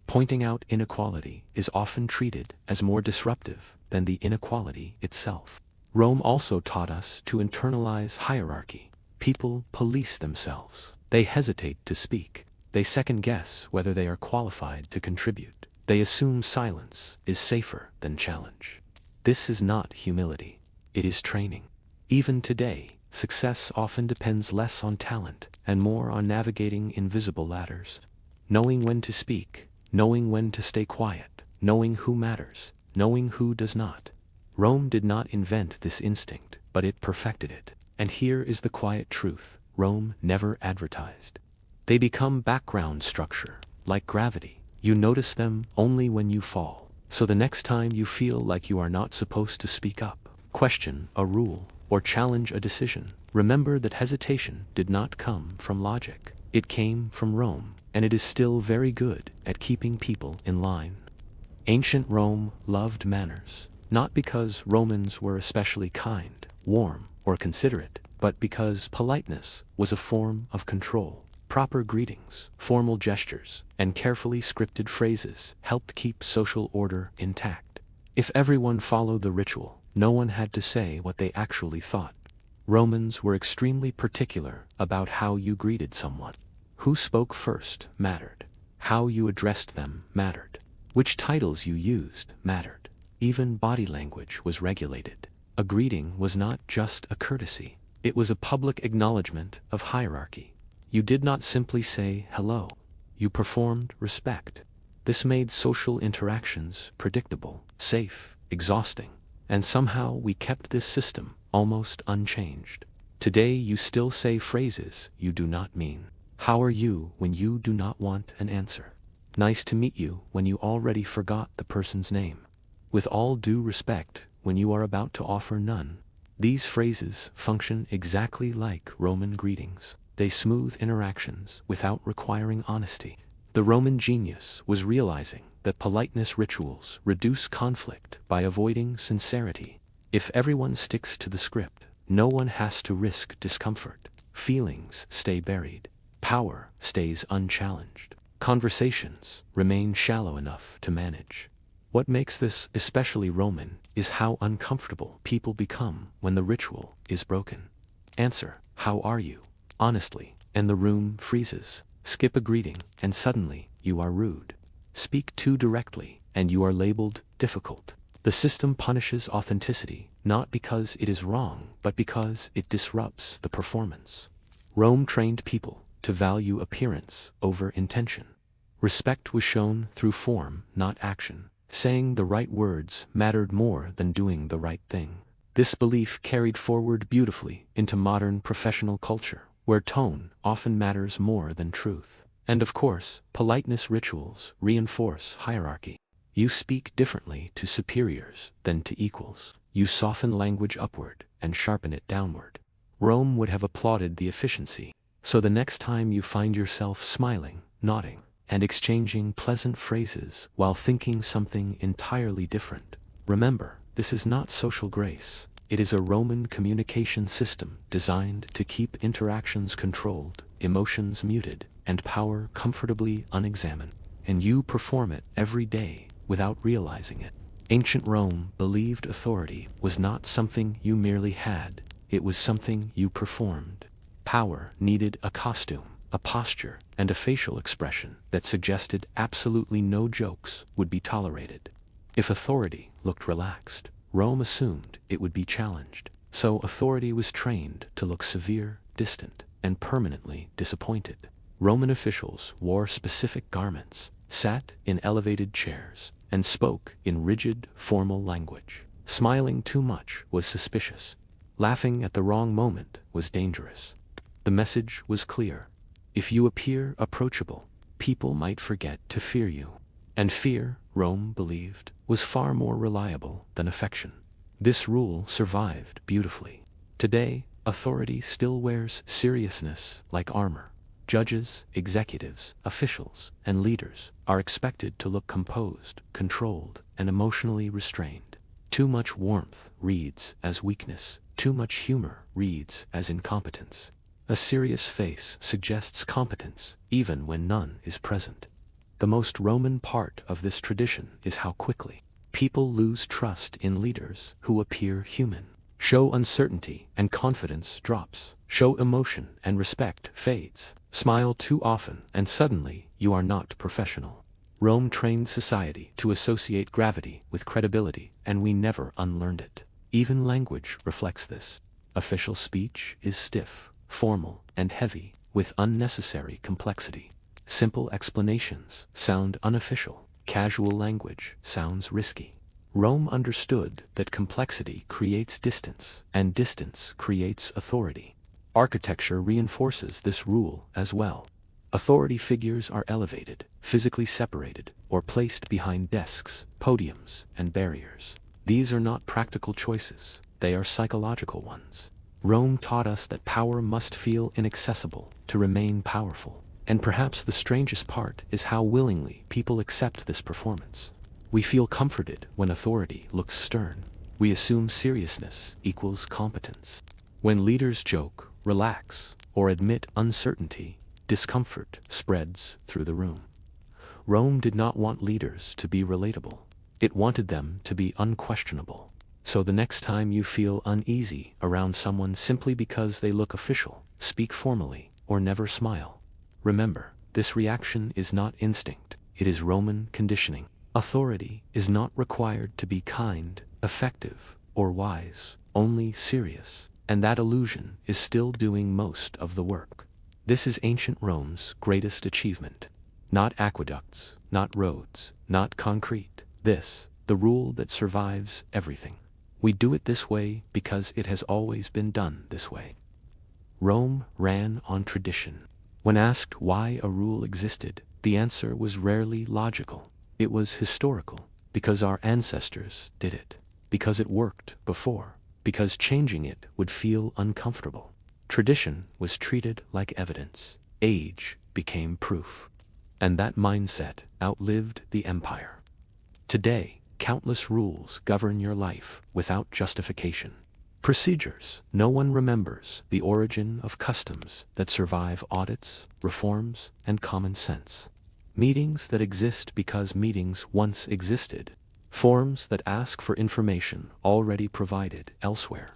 Pointing out inequality is often treated as more disruptive than the inequality itself. Rome also taught us to internalize hierarchy. People police themselves. They hesitate to speak. They second-guess whether they are qualified to contribute. They assume silence is safer than challenge. This is not humility. It is training. Even today, success often depends less on talent and more on navigating invisible ladders. Knowing when to speak, knowing when to stay quiet, knowing who matters, knowing who does not. Rome did not invent this instinct, but it perfected it. And here is the quiet truth: Rome never advertised. They become background structure, like gravity. You notice them only when you fall. So the next time you feel like you are not supposed to speak up, question a rule, or challenge a decision, remember that hesitation did not come from logic. It came from Rome, and it is still very good at keeping people in line. Ancient Rome loved manners, not because Romans were especially kind, warm, or considerate, but because politeness was a form of control. Proper greetings, formal gestures, and carefully scripted phrases helped keep social order intact. If everyone followed the ritual, no one had to say what they actually thought. Romans were extremely particular about how you greeted someone. Who spoke first mattered. How you addressed them mattered. Which titles you used mattered. Even body language was regulated. A greeting was not just a courtesy. It was a public acknowledgement of hierarchy. You did not simply say hello. You performed respect. This made social interactions predictable, safe, exhausting, and somehow we kept this system almost unchanged. Today you still say phrases you do not mean. How are you when you do not want an answer? Nice to meet you when you already forgot the person's name. with all due respect when you are about to offer none. These phrases function exactly like Roman greetings. They smooth interactions without requiring honesty. The Roman genius was realizing that politeness rituals reduce conflict by avoiding sincerity. If everyone sticks to the script, no one has to risk discomfort. Feelings stay buried. Power stays unchallenged. Conversations remain shallow enough to manage. What makes this especially Roman is how uncomfortable people become when the ritual is broken. Answer, "How are you?" honestly, and the room freezes. Skip a greeting, and suddenly you are rude. Speak too directly, and you are labeled difficult. The system punishes authenticity, not because it is wrong, but because it disrupts the performance. Rome trained people to value appearance over intention. Respect was shown through form, not action. Saying the right words mattered more than doing the right thing. This belief carried forward beautifully into modern professional culture, where tone often matters more than truth. And of course, politeness rituals reinforce hierarchy. You speak differently to superiors than to equals. You soften language upward and sharpen it downward. Rome would have applauded the efficiency. So the next time you find yourself smiling, nodding, and exchanging pleasant phrases while thinking something entirely different, remember, this is not social grace. It is a Roman communication system designed to keep interactions controlled, emotions muted, and power comfortably unexamined. And you perform it every day without realizing it. Ancient Rome believed authority was not something you merely had, it was something you performed. Power needed a costume, a posture, and a facial expression that suggested absolutely no jokes would be tolerated. If authority looked relaxed, Rome assumed it would be challenged. So authority was trained to look severe, distant, and permanently disappointed. Roman officials wore specific garments, sat in elevated chairs, and spoke in rigid, formal language. Smiling too much was suspicious. Laughing at the wrong moment was dangerous. The message was clear. If you appear approachable, people might forget to fear you. And fear, Rome believed, was far more reliable than affection. This rule survived beautifully. Today, authority still wears seriousness like armor. Judges, executives, officials, and leaders are expected to look composed, controlled, and emotionally restrained. Too much warmth reads as weakness. Too much humor reads as incompetence. A serious face suggests competence, even when none is present. The most Roman part of this tradition is how quickly people lose trust in leaders who appear human. Show uncertainty and confidence drops. Show emotion and respect fades. Smile too often and suddenly you are not professional. Rome trained society to associate gravity with credibility, and we never unlearned it. Even language reflects this. Official speech is stiff, formal, and heavy, with unnecessary complexity. Simple explanations sound unofficial. Casual language sounds risky. Rome understood that complexity creates distance, and distance creates authority. Architecture reinforces this rule as well. Authority figures are elevated, physically separated, or placed behind desks, podiums, and barriers. These are not practical choices, they are psychological ones. Rome taught us that power must feel inaccessible to remain powerful. And perhaps the strangest part is how willingly people accept this performance. We feel comforted when authority looks stern. We assume seriousness equals competence. When leaders joke, relax, or admit uncertainty, discomfort spreads through the room. Rome did not want leaders to be relatable. It wanted them to be unquestionable. So the next time you feel uneasy around someone simply because they look official, speak formally, or never smile. Remember, this reaction is not instinct, it is Roman conditioning. Authority is not required to be kind, effective, or wise, only serious, and that illusion is still doing most of the work. This is ancient Rome's greatest achievement. Not aqueducts, not roads, not concrete. This, the rule that survives everything. We do it this way because it has always been done this way. Rome ran on tradition. When asked why a rule existed, the answer was rarely logical. It was historical. because our ancestors did it, because it worked before, because changing it would feel uncomfortable. Tradition was treated like evidence. Age became proof. And that mindset outlived the empire. Today, countless rules govern your life without justification. Procedures. No one remembers the origin of customs that survive audits, reforms, and common sense. Meetings that exist because meetings once existed. Forms that ask for information already provided elsewhere.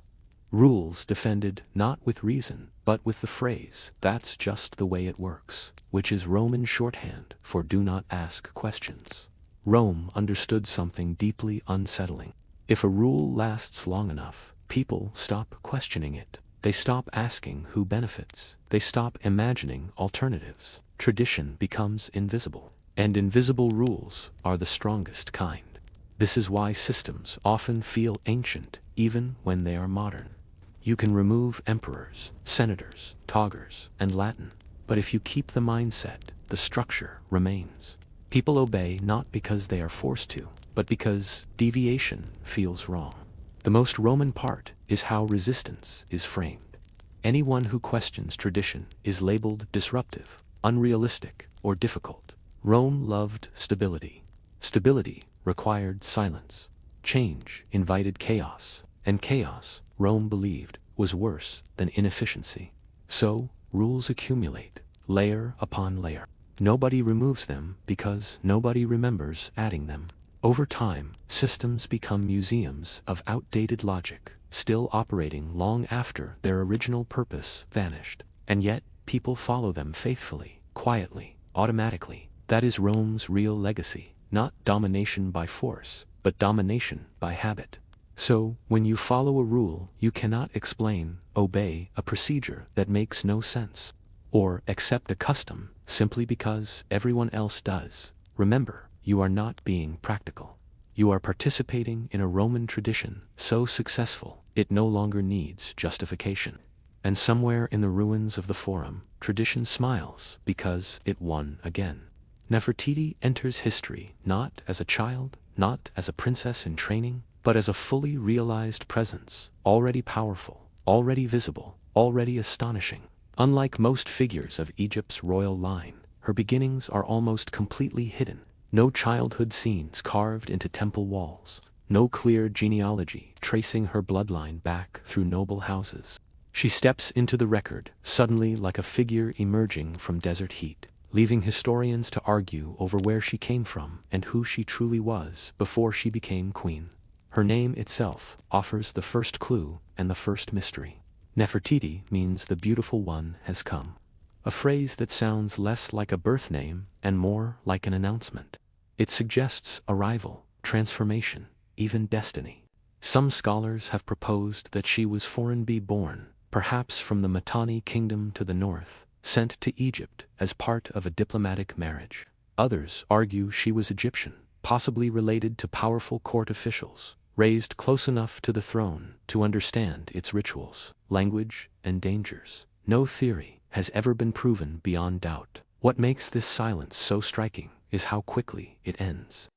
Rules defended not with reason, but with the phrase, "That's just the way it works," which is Roman shorthand for "do not ask questions." Rome understood something deeply unsettling. If a rule lasts long enough, people stop questioning it. They stop asking who benefits. They stop imagining alternatives. Tradition becomes invisible. And invisible rules are the strongest kind. This is why systems often feel ancient, even when they are modern. You can remove emperors, senators, toggers, and Latin, but if you keep the mindset, the structure remains. People obey not because they are forced to, but because deviation feels wrong. The most Roman part is how resistance is framed. Anyone who questions tradition is labeled disruptive, unrealistic, or difficult. Rome loved stability. Stability required silence. Change invited chaos, and chaos, Rome believed, was worse than inefficiency. So, rules accumulate, layer upon layer. Nobody removes them because nobody remembers adding them. Over time, systems become museums of outdated logic, still operating long after their original purpose vanished. And yet, people follow them faithfully, quietly, automatically. That is Rome's real legacy, not domination by force, but domination by habit. So, when you follow a rule, you cannot explain, obey a procedure that makes no sense, or accept a custom simply because everyone else does. Remember, you are not being practical. You are participating in a Roman tradition so successful it no longer needs justification. And somewhere in the ruins of the Forum, tradition smiles because it won again. Nefertiti enters history not as a child, not as a princess in training, but as a fully realized presence, already powerful, already visible, already astonishing. Unlike most figures of Egypt's royal line, her beginnings are almost completely hidden. No childhood scenes carved into temple walls, no clear genealogy tracing her bloodline back through noble houses. She steps into the record, suddenly like a figure emerging from desert heat, leaving historians to argue over where she came from and who she truly was before she became queen. Her name itself offers the first clue and the first mystery. Nefertiti means the beautiful one has come. A phrase that sounds less like a birth name and more like an announcement. It suggests arrival, transformation, even destiny. Some scholars have proposed that she was foreign-be born, perhaps from the Mitanni kingdom to the north, sent to Egypt as part of a diplomatic marriage. Others argue she was Egyptian, possibly related to powerful court officials, raised close enough to the throne to understand its rituals, language, and dangers. No theory has ever been proven beyond doubt. What makes this silence so striking is how quickly it ends.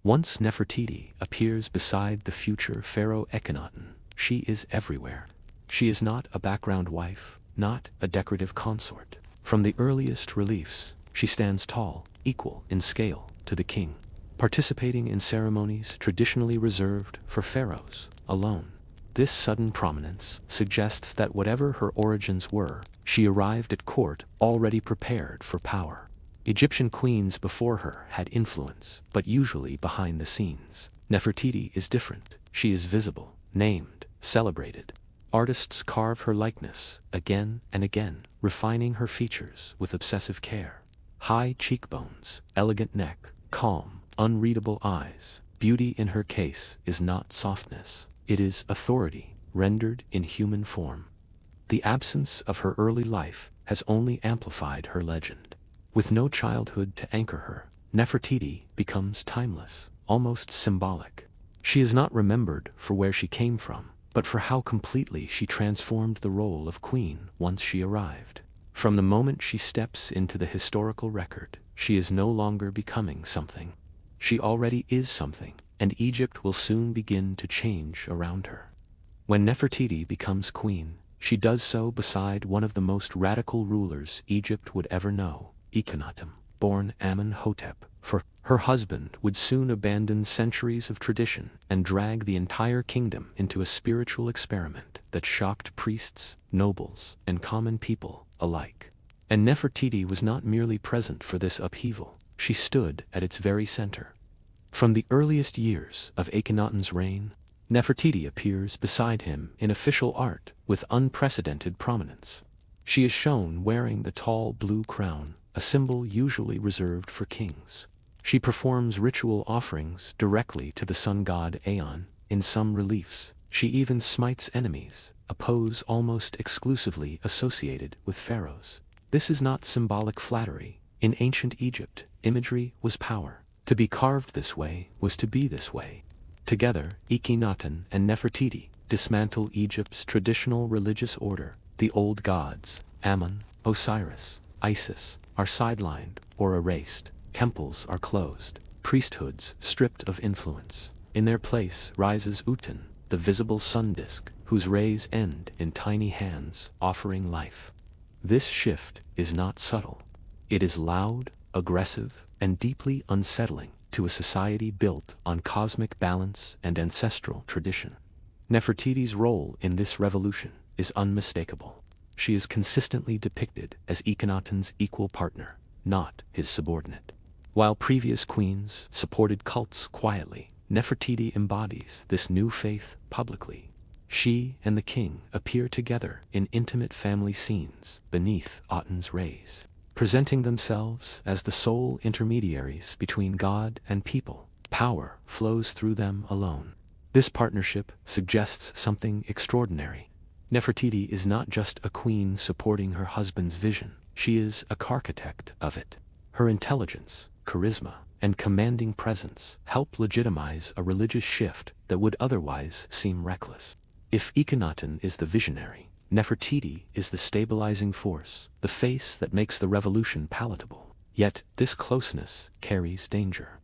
Once Nefertiti appears beside the future pharaoh Akhenaten, she is everywhere. She is not a background wife, not a decorative consort. From the earliest reliefs, she stands tall, equal in scale to the king, participating in ceremonies traditionally reserved for pharaohs alone. This sudden prominence suggests that whatever her origins were, she arrived at court already prepared for power. Egyptian queens before her had influence, but usually behind the scenes. Nefertiti is different. She is visible, named, celebrated. Artists carve her likeness again and again, refining her features with obsessive care. High cheekbones, elegant neck, calm, unreadable eyes. Beauty in her case is not softness. It is authority, rendered in human form. The absence of her early life has only amplified her legend. With no childhood to anchor her, Nefertiti becomes timeless, almost symbolic. She is not remembered for where she came from, but for how completely she transformed the role of queen once she arrived. From the moment she steps into the historical record, she is no longer becoming something. She already is something, and Egypt will soon begin to change around her. When Nefertiti becomes queen, she does so beside one of the most radical rulers Egypt would ever know, Akhenaten, born Amenhotep, for her husband would soon abandon centuries of tradition and drag the entire kingdom into a spiritual experiment that shocked priests, nobles, and common people alike. And Nefertiti was not merely present for this upheaval, she stood at its very center. From the earliest years of Akhenaten's reign, Nefertiti appears beside him in official art with unprecedented prominence. She is shown wearing the tall blue crown, a symbol usually reserved for kings. She performs ritual offerings directly to the sun god Aeon. In some reliefs, she even smites enemies, a pose almost exclusively associated with pharaohs. This is not symbolic flattery. In ancient Egypt, imagery was power. To be carved this way was to be this way. Together, Akhenaten and Nefertiti dismantle Egypt's traditional religious order. The old gods, Ammon, Osiris, Isis, are sidelined or erased. Temples are closed. Priesthoods stripped of influence. In their place rises Uten, the visible sun disk, whose rays end in tiny hands offering life. This shift is not subtle. It is loud, aggressive, and deeply unsettling to a society built on cosmic balance and ancestral tradition. Nefertiti's role in this revolution is unmistakable. She is consistently depicted as Akhenaten's equal partner, not his subordinate. While previous queens supported cults quietly, Nefertiti embodies this new faith publicly. She and the king appear together in intimate family scenes beneath Aten's rays, presenting themselves as the sole intermediaries between God and people. Power flows through them alone. This partnership suggests something extraordinary. Nefertiti is not just a queen supporting her husband's vision, she is a architect of it. Her intelligence, charisma, and commanding presence help legitimize a religious shift that would otherwise seem reckless. If Akhenaten is the visionary, Nefertiti is the stabilizing force, the face that makes the revolution palatable. Yet this closeness carries danger.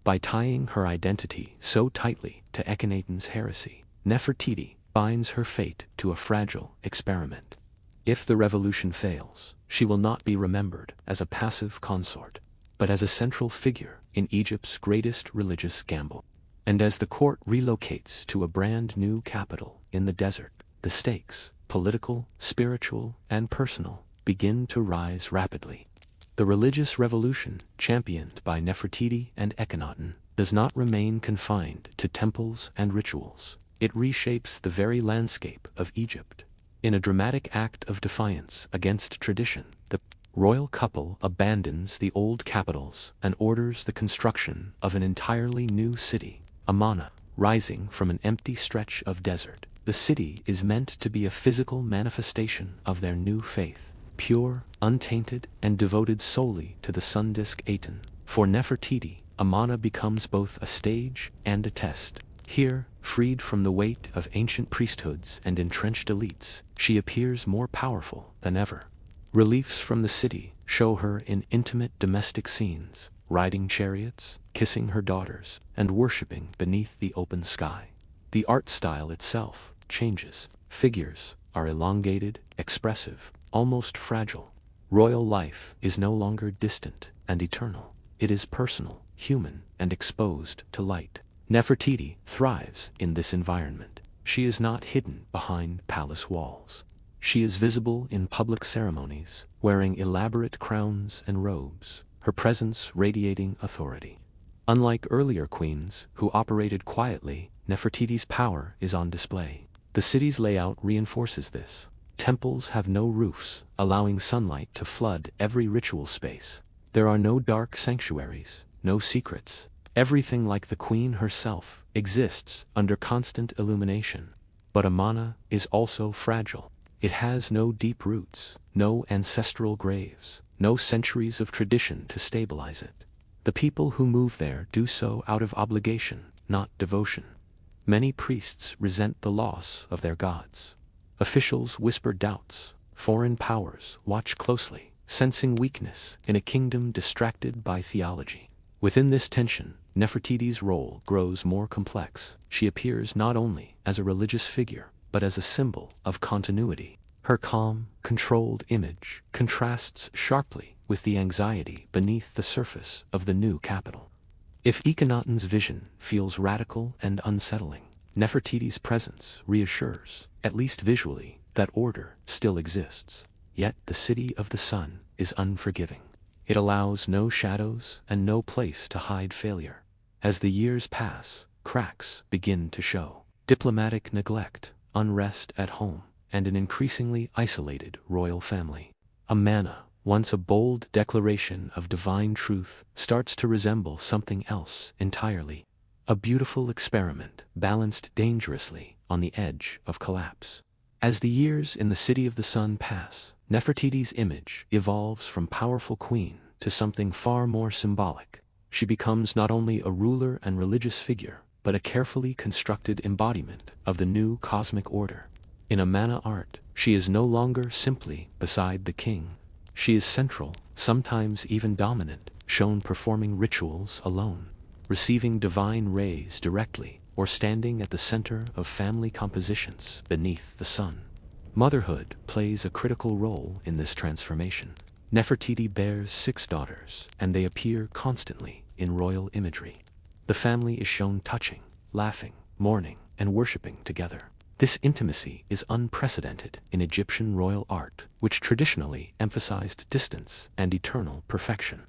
By tying her identity so tightly to Akhenaten's heresy, Nefertiti binds her fate to a fragile experiment. If the revolution fails, she will not be remembered as a passive consort, but as a central figure in Egypt's greatest religious gamble. And as the court relocates to a brand new capital in the desert, the stakes, political, spiritual, and personal, begin to rise rapidly. The religious revolution, championed by Nefertiti and Akhenaten, does not remain confined to temples and rituals. It reshapes the very landscape of Egypt. In a dramatic act of defiance against tradition, the royal couple abandons the old capitals and orders the construction of an entirely new city, Amarna, rising from an empty stretch of desert. The city is meant to be a physical manifestation of their new faith, pure, untainted, and devoted solely to the sun disk Aten. For Nefertiti, Amarna becomes both a stage and a test. Here, freed from the weight of ancient priesthoods and entrenched elites, she appears more powerful than ever. Reliefs from the city show her in intimate domestic scenes, riding chariots, kissing her daughters, and worshipping beneath the open sky. The art style itself changes. Figures are elongated, expressive, almost fragile. Royal life is no longer distant and eternal. It is personal, human, and exposed to light. Nefertiti thrives in this environment. She is not hidden behind palace walls. She is visible in public ceremonies, wearing elaborate crowns and robes, her presence radiating authority. Unlike earlier queens, who operated quietly, Nefertiti's power is on display. The city's layout reinforces this. Temples have no roofs, allowing sunlight to flood every ritual space. There are no dark sanctuaries, no secrets. Everything, like the queen herself, exists under constant illumination. But Amarna is also fragile. It has no deep roots, no ancestral graves, no centuries of tradition to stabilize it. The people who move there do so out of obligation, not devotion. Many priests resent the loss of their gods. Officials whisper doubts. Foreign powers watch closely, sensing weakness in a kingdom distracted by theology. Within this tension, Nefertiti's role grows more complex. She appears not only as a religious figure, but as a symbol of continuity. Her calm, controlled image contrasts sharply with the anxiety beneath the surface of the new capital. If Akhenaten's vision feels radical and unsettling, Nefertiti's presence reassures, at least visually, that order still exists. Yet the city of the sun is unforgiving. It allows no shadows and no place to hide failure. As the years pass, cracks begin to show. Diplomatic neglect, unrest at home, and an increasingly isolated royal family. Amanna, once a bold declaration of divine truth, starts to resemble something else entirely. A beautiful experiment balanced dangerously on the edge of collapse. As the years in the city of the sun pass, Nefertiti's image evolves from powerful queen to something far more symbolic. She becomes not only a ruler and religious figure, but a carefully constructed embodiment of the new cosmic order. In Amanna art, she is no longer simply beside the king. She is central, sometimes even dominant, shown performing rituals alone, receiving divine rays directly, or standing at the center of family compositions beneath the sun. Motherhood plays a critical role in this transformation. Nefertiti bears 6 daughters, and they appear constantly in royal imagery. The family is shown touching, laughing, mourning, and worshipping together. This intimacy is unprecedented in Egyptian royal art, which traditionally emphasized distance and eternal perfection.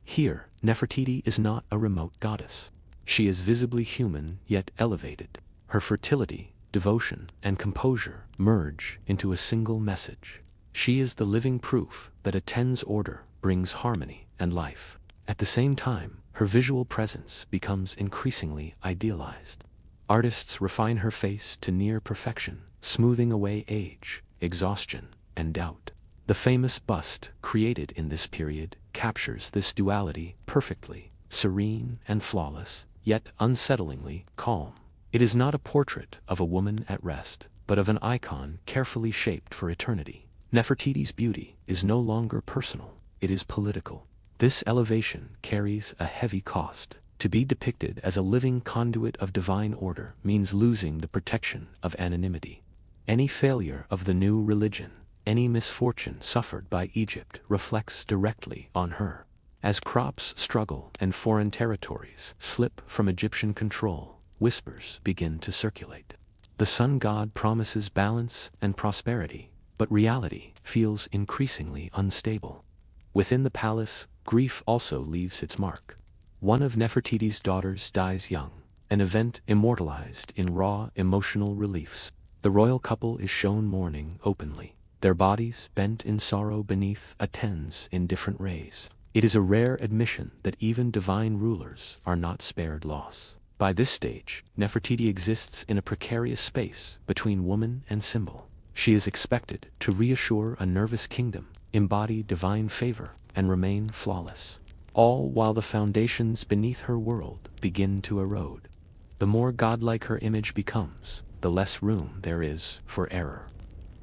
Here, Nefertiti is not a remote goddess. She is visibly human yet elevated. Her fertility, devotion, and composure merge into a single message. She is the living proof that a ten's order brings harmony and life. At the same time, her visual presence becomes increasingly idealized. Artists refine her face to near perfection, smoothing away age, exhaustion, and doubt. The famous bust created in this period captures this duality perfectly, serene and flawless, yet unsettlingly calm. It is not a portrait of a woman at rest, but of an icon carefully shaped for eternity. Nefertiti's beauty is no longer personal, it is political. This elevation carries a heavy cost. To be depicted as a living conduit of divine order means losing the protection of anonymity. Any failure of the new religion, any misfortune suffered by Egypt reflects directly on her. As crops struggle and foreign territories slip from Egyptian control, whispers begin to circulate. The sun god promises balance and prosperity, but reality feels increasingly unstable. Within the palace, grief also leaves its mark. One of Nefertiti's daughters dies young, an event immortalized in raw emotional reliefs. The royal couple is shown mourning openly, their bodies bent in sorrow beneath a ten's indifferent rays. It is a rare admission that even divine rulers are not spared loss. By this stage, Nefertiti exists in a precarious space between woman and symbol. She is expected to reassure a nervous kingdom, embody divine favor, and remain flawless, all while the foundations beneath her world begin to erode. The more godlike her image becomes, the less room there is for error.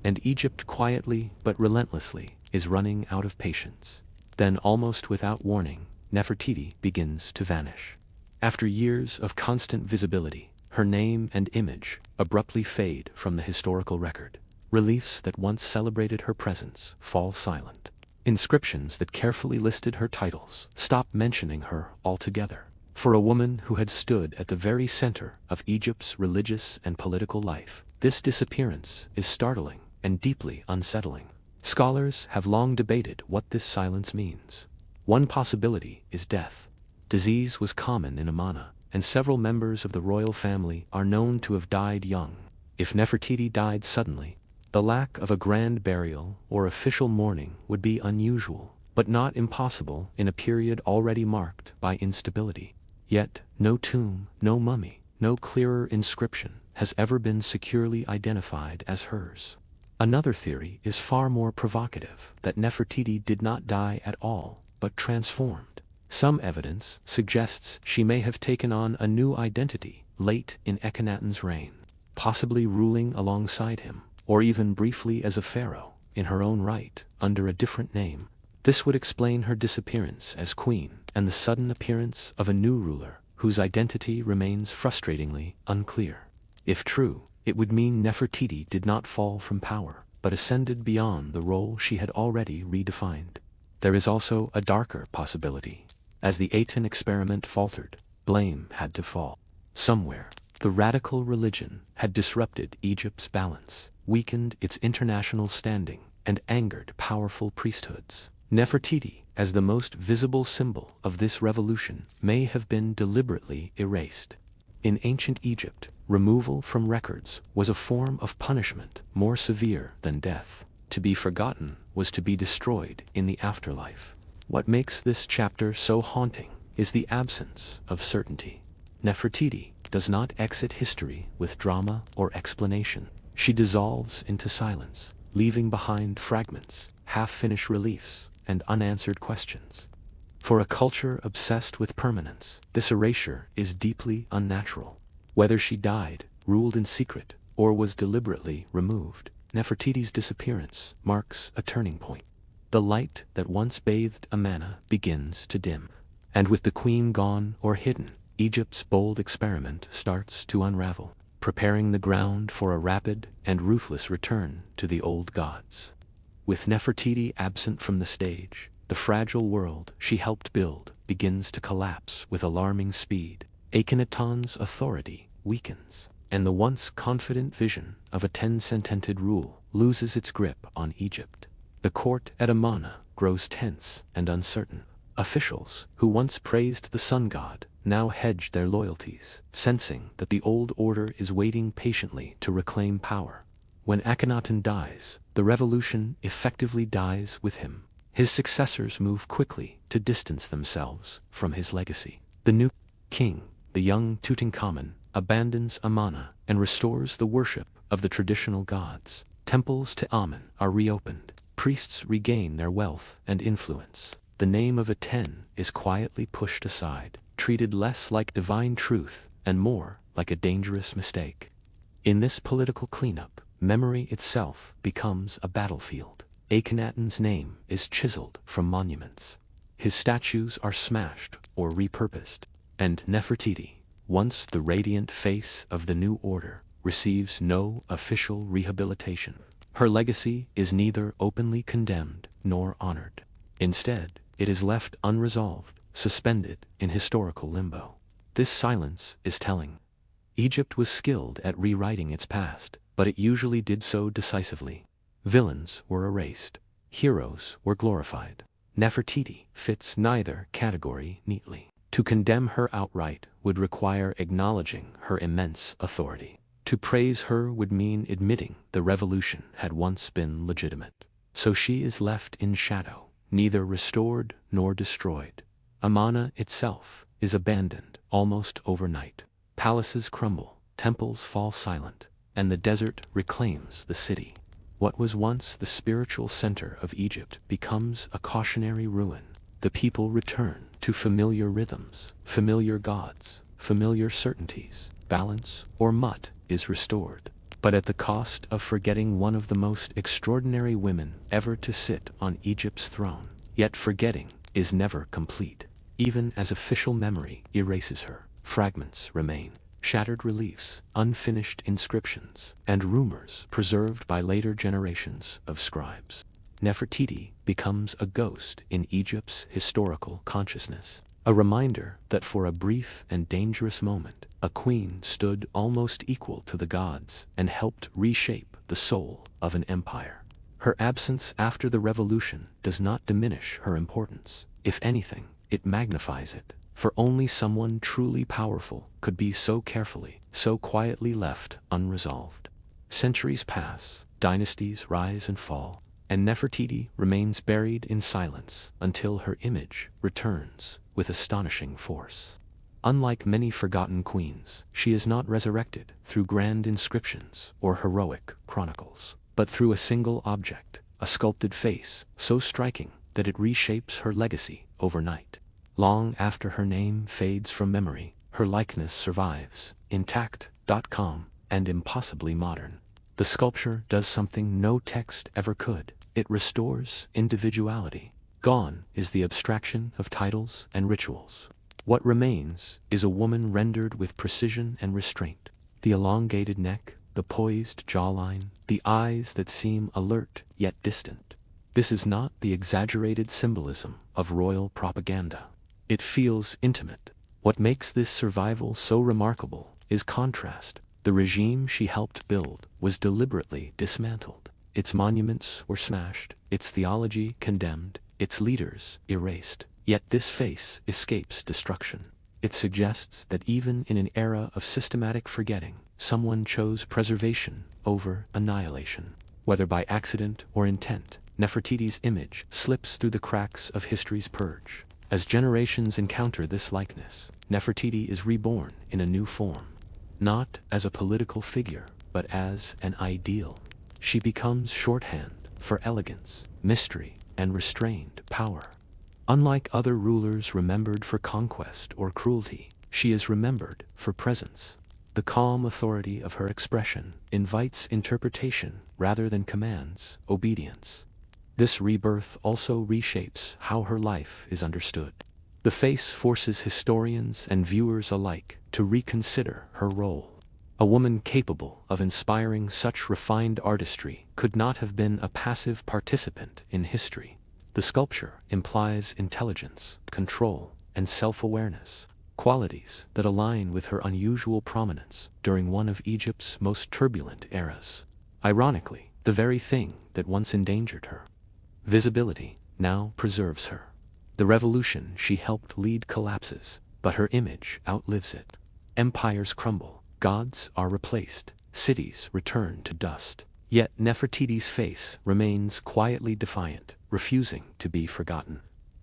And Egypt quietly but relentlessly is running out of patience. Then, almost without warning, Nefertiti begins to vanish. After years of constant visibility, her name and image abruptly fade from the historical record. Reliefs that once celebrated her presence fall silent. Inscriptions that carefully listed her titles stop mentioning her altogether. For a woman who had stood at the very center of Egypt's religious and political life, this disappearance is startling and deeply unsettling. Scholars have long debated what this silence means. One possibility is death. Disease was common in Amanna, and several members of the royal family are known to have died young. If Nefertiti died suddenly, the lack of a grand burial or official mourning would be unusual, but not impossible in a period already marked by instability. Yet, no tomb, no mummy, no clearer inscription has ever been securely identified as hers. Another theory is far more provocative, that Nefertiti did not die at all, but transformed. Some evidence suggests she may have taken on a new identity late in Akhenaten's reign, possibly ruling alongside him, or even briefly as a pharaoh, in her own right, under a different name. This would explain her disappearance as queen, and the sudden appearance of a new ruler, whose identity remains frustratingly unclear. If true, it would mean Nefertiti did not fall from power, but ascended beyond the role she had already redefined. There is also a darker possibility. As the Aten experiment faltered, blame had to fall somewhere. The radical religion had disrupted Egypt's balance, weakened its international standing, and angered powerful priesthoods. Nefertiti, as the most visible symbol of this revolution, may have been deliberately erased. In ancient Egypt, removal from records was a form of punishment more severe than death. To be forgotten was to be destroyed in the afterlife. What makes this chapter so haunting is the absence of certainty. Nefertiti does not exit history with drama or explanation. She dissolves into silence, leaving behind fragments, half-finished reliefs, and unanswered questions. For a culture obsessed with permanence, this erasure is deeply unnatural. Whether she died, ruled in secret, or was deliberately removed, Nefertiti's disappearance marks a turning point. The light that once bathed Amanna begins to dim. And with the queen gone or hidden, Egypt's bold experiment starts to unravel, preparing the ground for a rapid and ruthless return to the old gods. With Nefertiti absent from the stage, the fragile world she helped build begins to collapse with alarming speed. Akhenaton's authority weakens, and the once confident vision of a 10-centented rule loses its grip on Egypt. The court at Amanna grows tense and uncertain. Officials, who once praised the sun god, now hedge their loyalties, sensing that the old order is waiting patiently to reclaim power. When Akhenaton dies, the revolution effectively dies with him. His successors move quickly to distance themselves from his legacy. The new king, the young Tutankhamun, abandons Amanna and restores the worship of the traditional gods. Temples to Amun are reopened. Priests regain their wealth and influence. The name of Aten is quietly pushed aside, treated less like divine truth and more like a dangerous mistake. In this political cleanup, memory itself becomes a battlefield. Akhenaton's name is chiseled from monuments. His statues are smashed or repurposed. And Nefertiti, once the radiant face of the new order, receives no official rehabilitation. Her legacy is neither openly condemned nor honored. Instead, it is left unresolved, suspended in historical limbo. This silence is telling. Egypt was skilled at rewriting its past, but it usually did so decisively. Villains were erased. Heroes were glorified. Nefertiti fits neither category neatly. To condemn her outright would require acknowledging her immense authority. To praise her would mean admitting the revolution had once been legitimate. So she is left in shadow, neither restored nor destroyed. Amanna itself is abandoned almost overnight. Palaces crumble, temples fall silent, and the desert reclaims the city. What was once the spiritual center of Egypt becomes a cautionary ruin. The people return to familiar rhythms, familiar gods, familiar certainties. Balance, or Mut, is restored, but at the cost of forgetting one of the most extraordinary women ever to sit on Egypt's throne. Yet forgetting is never complete. Even as official memory erases her, fragments remain. Shattered reliefs, unfinished inscriptions, and rumors preserved by later generations of scribes. Nefertiti becomes a ghost in Egypt's historical consciousness, a reminder that for a brief and dangerous moment, a queen stood almost equal to the gods and helped reshape the soul of an empire. Her absence after the revolution does not diminish her importance. If anything, it magnifies it, for only someone truly powerful could be so carefully, so quietly left unresolved. Centuries pass, dynasties rise and fall, and Nefertiti remains buried in silence until her image returns with astonishing force. Unlike many forgotten queens, she is not resurrected through grand inscriptions or heroic chronicles, but through a single object, a sculpted face so striking that it reshapes her legacy overnight. Long after her name fades from memory, her likeness survives, intact, calm, and impossibly modern. The sculpture does something no text ever could. It restores individuality. Gone is the abstraction of titles and rituals. What remains is a woman rendered with precision and restraint. The elongated neck, the poised jawline, the eyes that seem alert yet distant. This is not the exaggerated symbolism of royal propaganda. It feels intimate. What makes this survival so remarkable is contrast. The regime she helped build was deliberately dismantled. Its monuments were smashed, its theology condemned, its leaders erased. Yet this face escapes destruction. It suggests that even in an era of systematic forgetting, someone chose preservation over annihilation. Whether by accident or intent, Nefertiti's image slips through the cracks of history's purge. As generations encounter this likeness, Nefertiti is reborn in a new form. Not as a political figure, but as an ideal. She becomes shorthand for elegance, mystery, and restrained power. Unlike other rulers remembered for conquest or cruelty, she is remembered for presence. The calm authority of her expression invites interpretation rather than commands obedience. This rebirth also reshapes how her life is understood. The face forces historians and viewers alike to reconsider her role. A woman capable of inspiring such refined artistry could not have been a passive participant in history. The sculpture implies intelligence, control, and self-awareness, qualities that align with her unusual prominence during one of Egypt's most turbulent eras. Ironically, the very thing that once endangered her, visibility, now preserves her. The revolution she helped lead collapses, but her image outlives it. Empires crumble, gods are replaced, cities return to dust. Yet Nefertiti's face remains quietly defiant, refusing to be forgotten.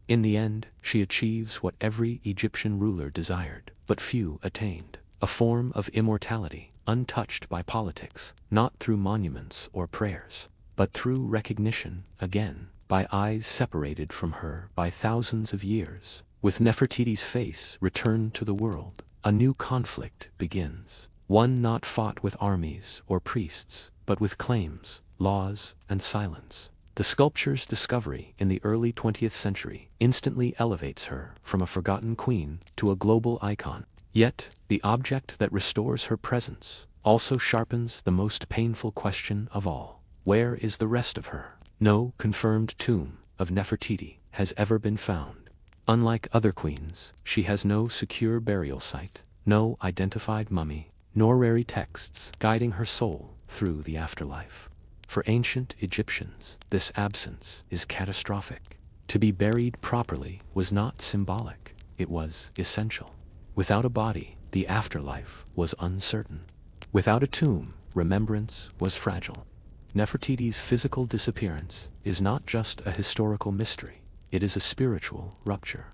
In the end, she achieves what every Egyptian ruler desired, but few attained: a form of immortality, untouched by politics, not through monuments or prayers, but through recognition, again, by eyes separated from her by thousands of years. With Nefertiti's face returned to the world, a new conflict begins, one not fought with armies or priests, but with claims, laws, and silence. The sculpture's discovery in the early 20th century instantly elevates her from a forgotten queen to a global icon. Yet, the object that restores her presence also sharpens the most painful question of all. Where is the rest of her? No confirmed tomb of Nefertiti has ever been found. Unlike other queens, she has no secure burial site, no identified mummy, nor rare texts guiding her soul through the afterlife. For ancient Egyptians, this absence is catastrophic. To be buried properly was not symbolic, it was essential. Without a body, the afterlife was uncertain. Without a tomb, remembrance was fragile. Nefertiti's physical disappearance is not just a historical mystery, it is a spiritual rupture.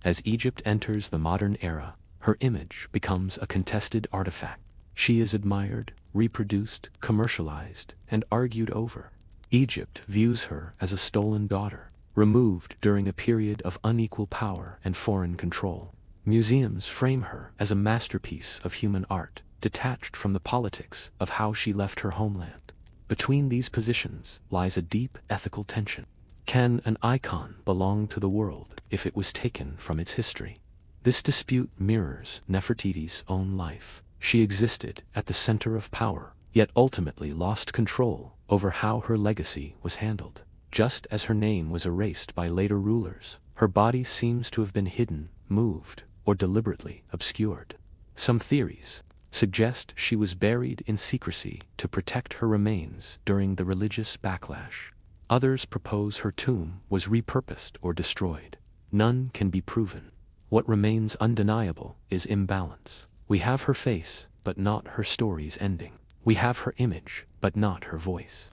As Egypt enters the modern era, her image becomes a contested artifact. She is admired, reproduced, commercialized, and argued over. Egypt views her as a stolen daughter, removed during a period of unequal power and foreign control. Museums frame her as a masterpiece of human art, detached from the politics of how she left her homeland. Between these positions lies a deep ethical tension. Can an icon belong to the world if it was taken from its history? This dispute mirrors Nefertiti's own life. She existed at the center of power, yet ultimately lost control over how her legacy was handled. Just as her name was erased by later rulers, her body seems to have been hidden, moved, or deliberately obscured. Some theories suggest she was buried in secrecy to protect her remains during the religious backlash. Others propose her tomb was repurposed or destroyed. None can be proven. What remains undeniable is imbalance. We have her face, but not her story's ending. We have her image, but not her voice.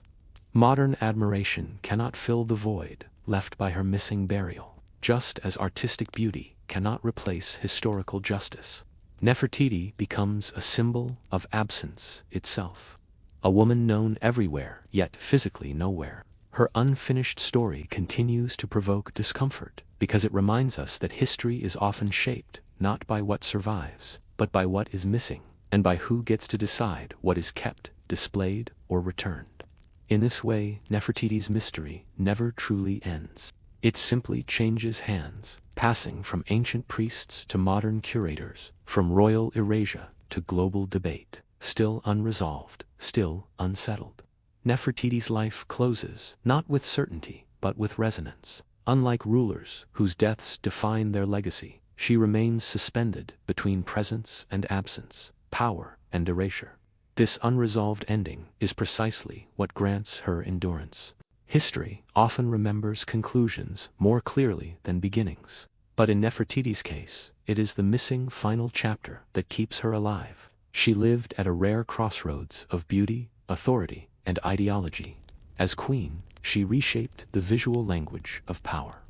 Modern admiration cannot fill the void left by her missing burial, just as artistic beauty cannot replace historical justice. Nefertiti becomes a symbol of absence itself. A woman known everywhere, yet physically nowhere. Her unfinished story continues to provoke discomfort, because it reminds us that history is often shaped not by what survives, but by what is missing, and by who gets to decide what is kept, displayed, or returned. In this way, Nefertiti's mystery never truly ends. It simply changes hands, passing from ancient priests to modern curators, from royal erasure to global debate, still unresolved, still unsettled. Nefertiti's life closes, not with certainty, but with resonance. Unlike rulers whose deaths define their legacy, she remains suspended between presence and absence, power and erasure. This unresolved ending is precisely what grants her endurance. History often remembers conclusions more clearly than beginnings. But in Nefertiti's case, it is the missing final chapter that keeps her alive. She lived at a rare crossroads of beauty, authority, and ideology. As queen, she reshaped the visual language of power.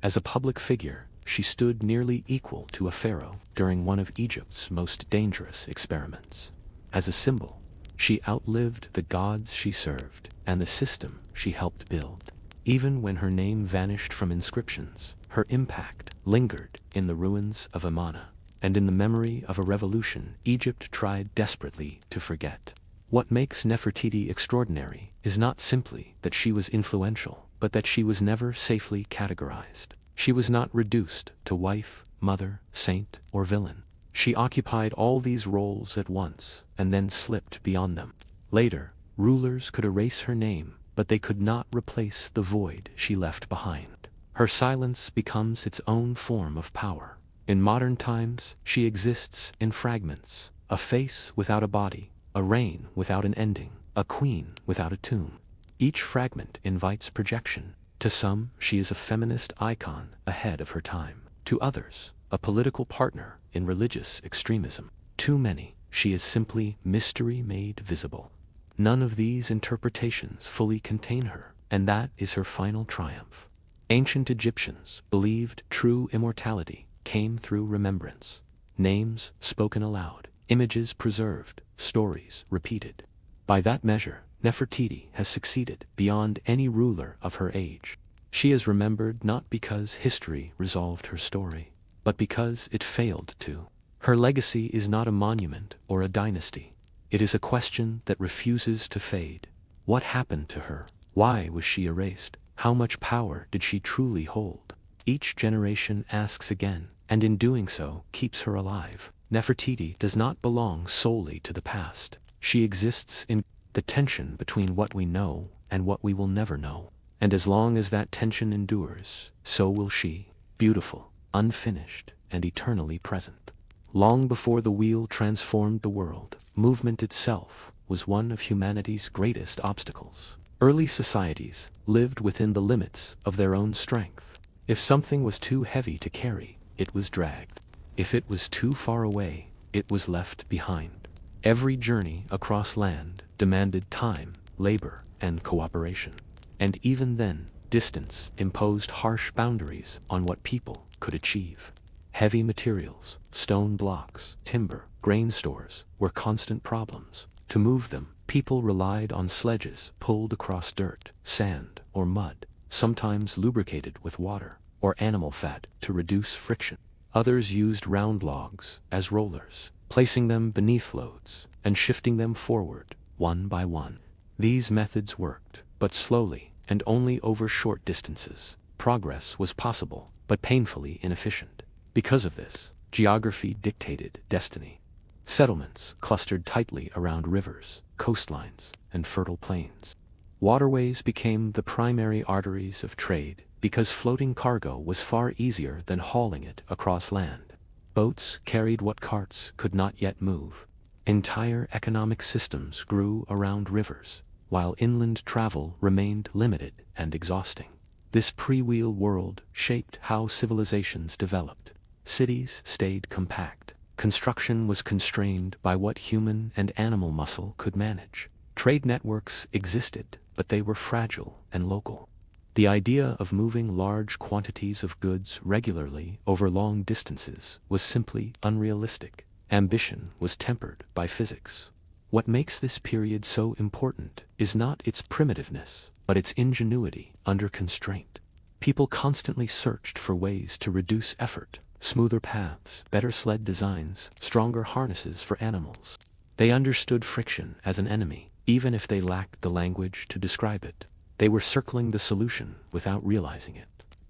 As a public figure, she stood nearly equal to a pharaoh during one of Egypt's most dangerous experiments. As a symbol, she outlived the gods she served and the system she helped build. Even when her name vanished from inscriptions, her impact lingered in the ruins of Amarna, and in the memory of a revolution Egypt tried desperately to forget. What makes Nefertiti extraordinary is not simply that she was influential, but that she was never safely categorized. She was not reduced to wife, mother, saint, or villain. She occupied all these roles at once, and then slipped beyond them. Later, rulers could erase her name, but they could not replace the void she left behind. Her silence becomes its own form of power. In modern times, she exists in fragments, a face without a body, a reign without an ending, a queen without a tomb. Each fragment invites projection. To some, she is a feminist icon ahead of her time. To others, a political partner in religious extremism. To many, she is simply mystery made visible. None of these interpretations fully contain her, and that is her final triumph. Ancient Egyptians believed true immortality came through remembrance. Names spoken aloud, images preserved, stories repeated. By that measure, Nefertiti has succeeded beyond any ruler of her age. She is remembered not because history resolved her story, but because it failed to. Her legacy is not a monument or a dynasty. It is a question that refuses to fade. What happened to her? Why was she erased? How much power did she truly hold? Each generation asks again, and in doing so, keeps her alive. Nefertiti does not belong solely to the past. She exists in the tension between what we know and what we will never know. And as long as that tension endures, so will she, beautiful, unfinished, and eternally present. Long before the wheel transformed the world, movement itself was one of humanity's greatest obstacles. Early societies lived within the limits of their own strength. If something was too heavy to carry, it was dragged. If it was too far away, it was left behind. Every journey across land demanded time, labor, and cooperation. And even then, distance imposed harsh boundaries on what people could achieve. Heavy materials, stone blocks, timber, grain stores were constant problems. To move them, people relied on sledges pulled across dirt, sand, or mud, sometimes lubricated with water or animal fat to reduce friction. Others used round logs as rollers, placing them beneath loads and shifting them forward, one by one. These methods worked, but slowly and only over short distances. Progress was possible, but painfully inefficient. Because of this, geography dictated destiny. Settlements clustered tightly around rivers, coastlines, and fertile plains. Waterways became the primary arteries of trade because floating cargo was far easier than hauling it across land. Boats carried what carts could not yet move. Entire economic systems grew around rivers, while inland travel remained limited and exhausting. This pre-wheel world shaped how civilizations developed. Cities stayed compact. Construction was constrained by what human and animal muscle could manage. Trade networks existed, but they were fragile and local. The idea of moving large quantities of goods regularly over long distances was simply unrealistic. Ambition was tempered by physics. What makes this period so important is not its primitiveness, but its ingenuity under constraint. People constantly searched for ways to reduce effort, smoother paths, better sled designs, stronger harnesses for animals. They understood friction as an enemy, even if they lacked the language to describe it. They were circling the solution without realizing it.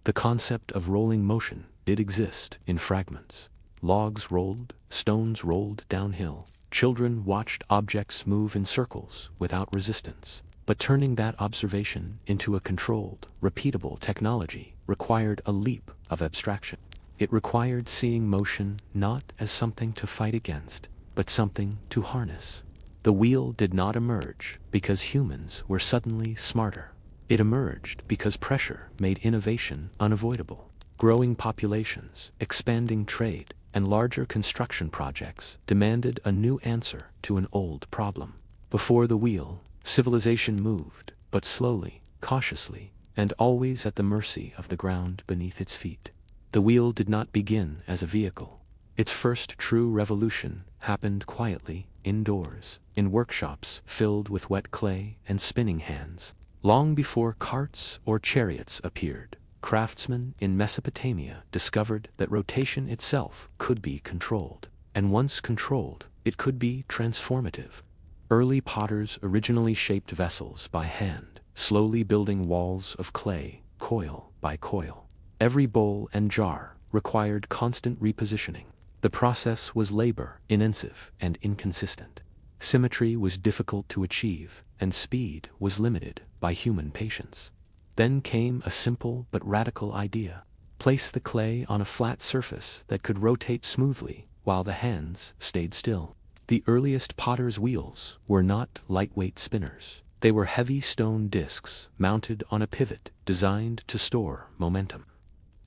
The concept of rolling motion did exist in fragments. Logs rolled, stones rolled downhill. Children watched objects move in circles without resistance. But turning that observation into a controlled, repeatable technology required a leap of abstraction. It required seeing motion not as something to fight against, but something to harness. The wheel did not emerge because humans were suddenly smarter. It emerged because pressure made innovation unavoidable. Growing populations, expanding trade, and larger construction projects demanded a new answer to an old problem. Before the wheel, civilization moved, but slowly, cautiously, and always at the mercy of the ground beneath its feet. The wheel did not begin as a vehicle. Its first true revolution happened quietly, indoors, in workshops filled with wet clay and spinning hands. Long before carts or chariots appeared, craftsmen in Mesopotamia discovered that rotation itself could be controlled. And once controlled, it could be transformative. Early potters originally shaped vessels by hand, slowly building walls of clay, coil by coil. Every bowl and jar required constant repositioning. The process was labor-intensive and inconsistent. Symmetry was difficult to achieve, and speed was limited by human patience. Then came a simple but radical idea. Place the clay on a flat surface that could rotate smoothly while the hands stayed still. The earliest potter's wheels were not lightweight spinners. They were heavy stone discs mounted on a pivot designed to store momentum.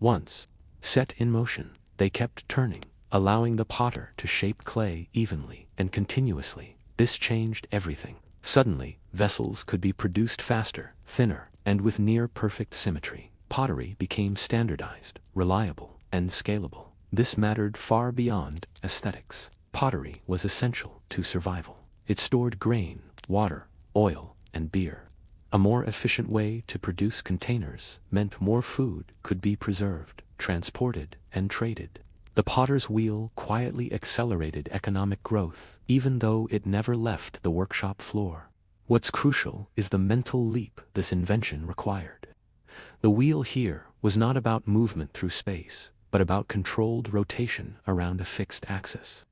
Once set in motion, they kept turning, allowing the potter to shape clay evenly and continuously. This changed everything. Suddenly, vessels could be produced faster, thinner, and with near-perfect symmetry. Pottery became standardized, reliable, and scalable. This mattered far beyond aesthetics. Pottery was essential to survival. It stored grain, water, oil, and beer. A more efficient way to produce containers meant more food could be preserved, transported, and traded. The potter's wheel quietly accelerated economic growth, even though it never left the workshop floor. What's crucial is the mental leap this invention required. The wheel here was not about movement through space, but about controlled rotation around a fixed axis.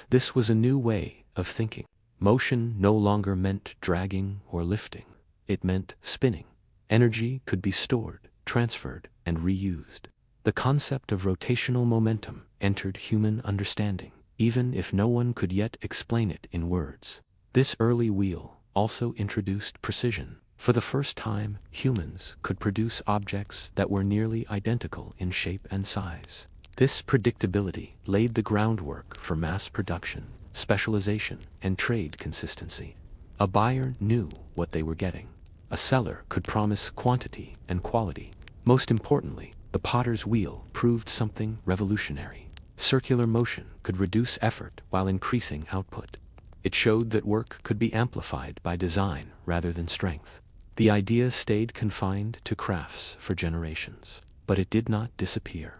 This was a new way of thinking. Motion no longer meant dragging or lifting. It meant spinning. Energy could be stored, transferred, and reused. The concept of rotational momentum entered human understanding, even if no one could yet explain it in words. This early wheel also introduced precision. For the first time, humans could produce objects that were nearly identical in shape and size. This predictability laid the groundwork for mass production, specialization, and trade consistency. A buyer knew what they were getting. A seller could promise quantity and quality. Most importantly, the potter's wheel proved something revolutionary. Circular motion could reduce effort while increasing output. It showed that work could be amplified by design rather than strength. The idea stayed confined to crafts for generations, but it did not disappear.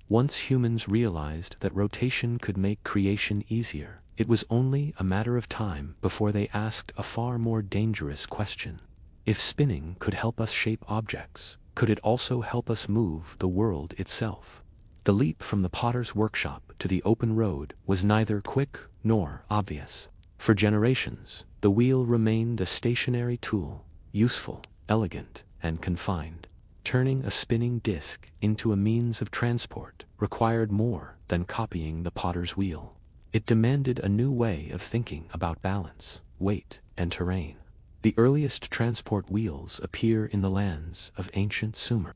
Once humans realized that rotation could make creation easier, it was only a matter of time before they asked a far more dangerous question. If spinning could help us shape objects, could it also help us move the world itself? The leap from the potter's workshop to the open road was neither quick nor obvious. For generations, the wheel remained a stationary tool, useful, elegant, and confined. Turning a spinning disc into a means of transport required more than copying the potter's wheel. It demanded a new way of thinking about balance, weight, and terrain. The earliest transport wheels appear in the lands of ancient Sumer,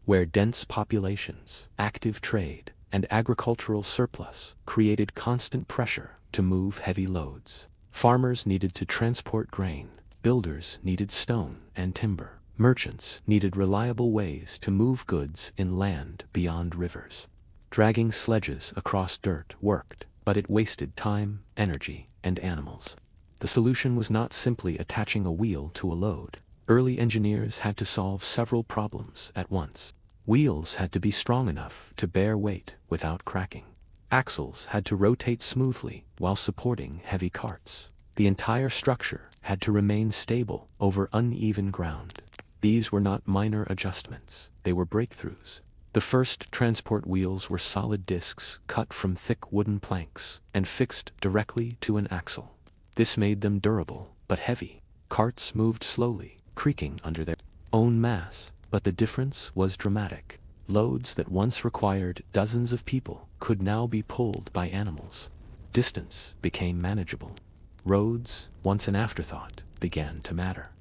where dense populations, active trade, and agricultural surplus created constant pressure to move heavy loads. Farmers needed to transport grain, builders needed stone and timber, merchants needed reliable ways to move goods in land beyond rivers. Dragging sledges across dirt worked, but it wasted time, energy, and animals. The solution was not simply attaching a wheel to a load. Early engineers had to solve several problems at once. Wheels had to be strong enough to bear weight without cracking. Axles had to rotate smoothly while supporting heavy carts. The entire structure had to remain stable over uneven ground. These were not minor adjustments, they were breakthroughs. The first transport wheels were solid discs cut from thick wooden planks and fixed directly to an axle. This made them durable, but heavy. Carts moved slowly, creaking under their own mass, but the difference was dramatic. Loads that once required dozens of people could now be pulled by animals. Distance became manageable. Roads, once an afterthought, began to matter.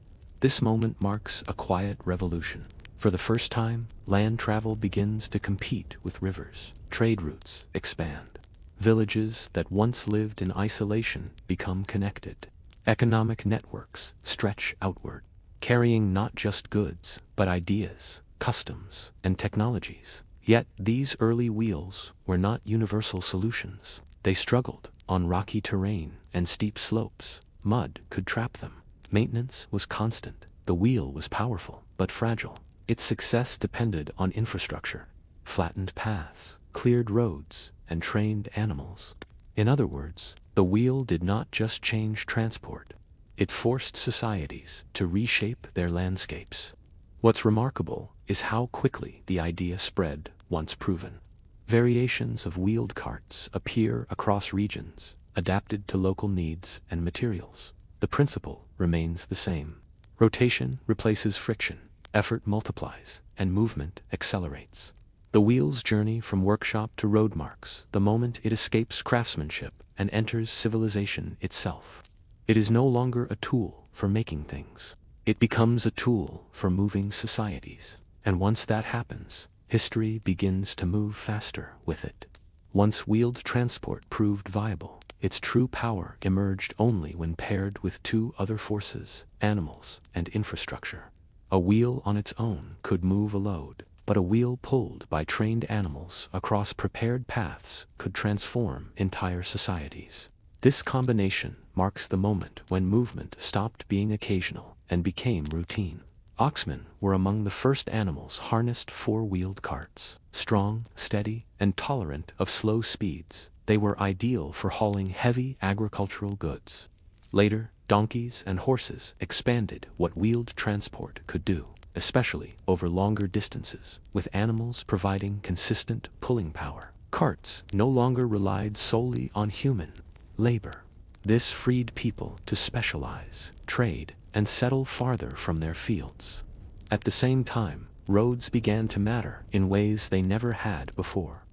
This moment marks a quiet revolution. For the first time, land travel begins to compete with rivers. Trade routes expand. Villages that once lived in isolation become connected. Economic networks stretch outward, carrying not just goods, but ideas, customs, and technologies. Yet these early wheels were not universal solutions. They struggled on rocky terrain and steep slopes. Mud could trap them. Maintenance was constant. The wheel was powerful, but fragile. Its success depended on infrastructure, flattened paths, cleared roads, and trained animals. In other words, the wheel did not just change transport. It forced societies to reshape their landscapes. What's remarkable is how quickly the idea spread once proven. Variations of wheeled carts appear across regions, adapted to local needs and materials. The principle remains the same. Rotation replaces friction, effort multiplies, and movement accelerates. The wheel's journey from workshop to road marks the moment it escapes craftsmanship and enters civilization itself. It is no longer a tool for making things. It becomes a tool for moving societies. And once that happens, history begins to move faster with it. Once wheeled transport proved viable, its true power emerged only when paired with two other forces, animals and infrastructure. A wheel on its own could move a load, but a wheel pulled by trained animals across prepared paths could transform entire societies. This combination marks the moment when movement stopped being occasional and became routine. Oxmen were among the first animals harnessed four-wheeled carts. Strong, steady, and tolerant of slow speeds, they were ideal for hauling heavy agricultural goods. Later, donkeys and horses expanded what wheeled transport could do, especially over longer distances, with animals providing consistent pulling power. Carts no longer relied solely on human labor. This freed people to specialize, trade, and settle farther from their fields. At the same time, roads began to matter in ways they never had before.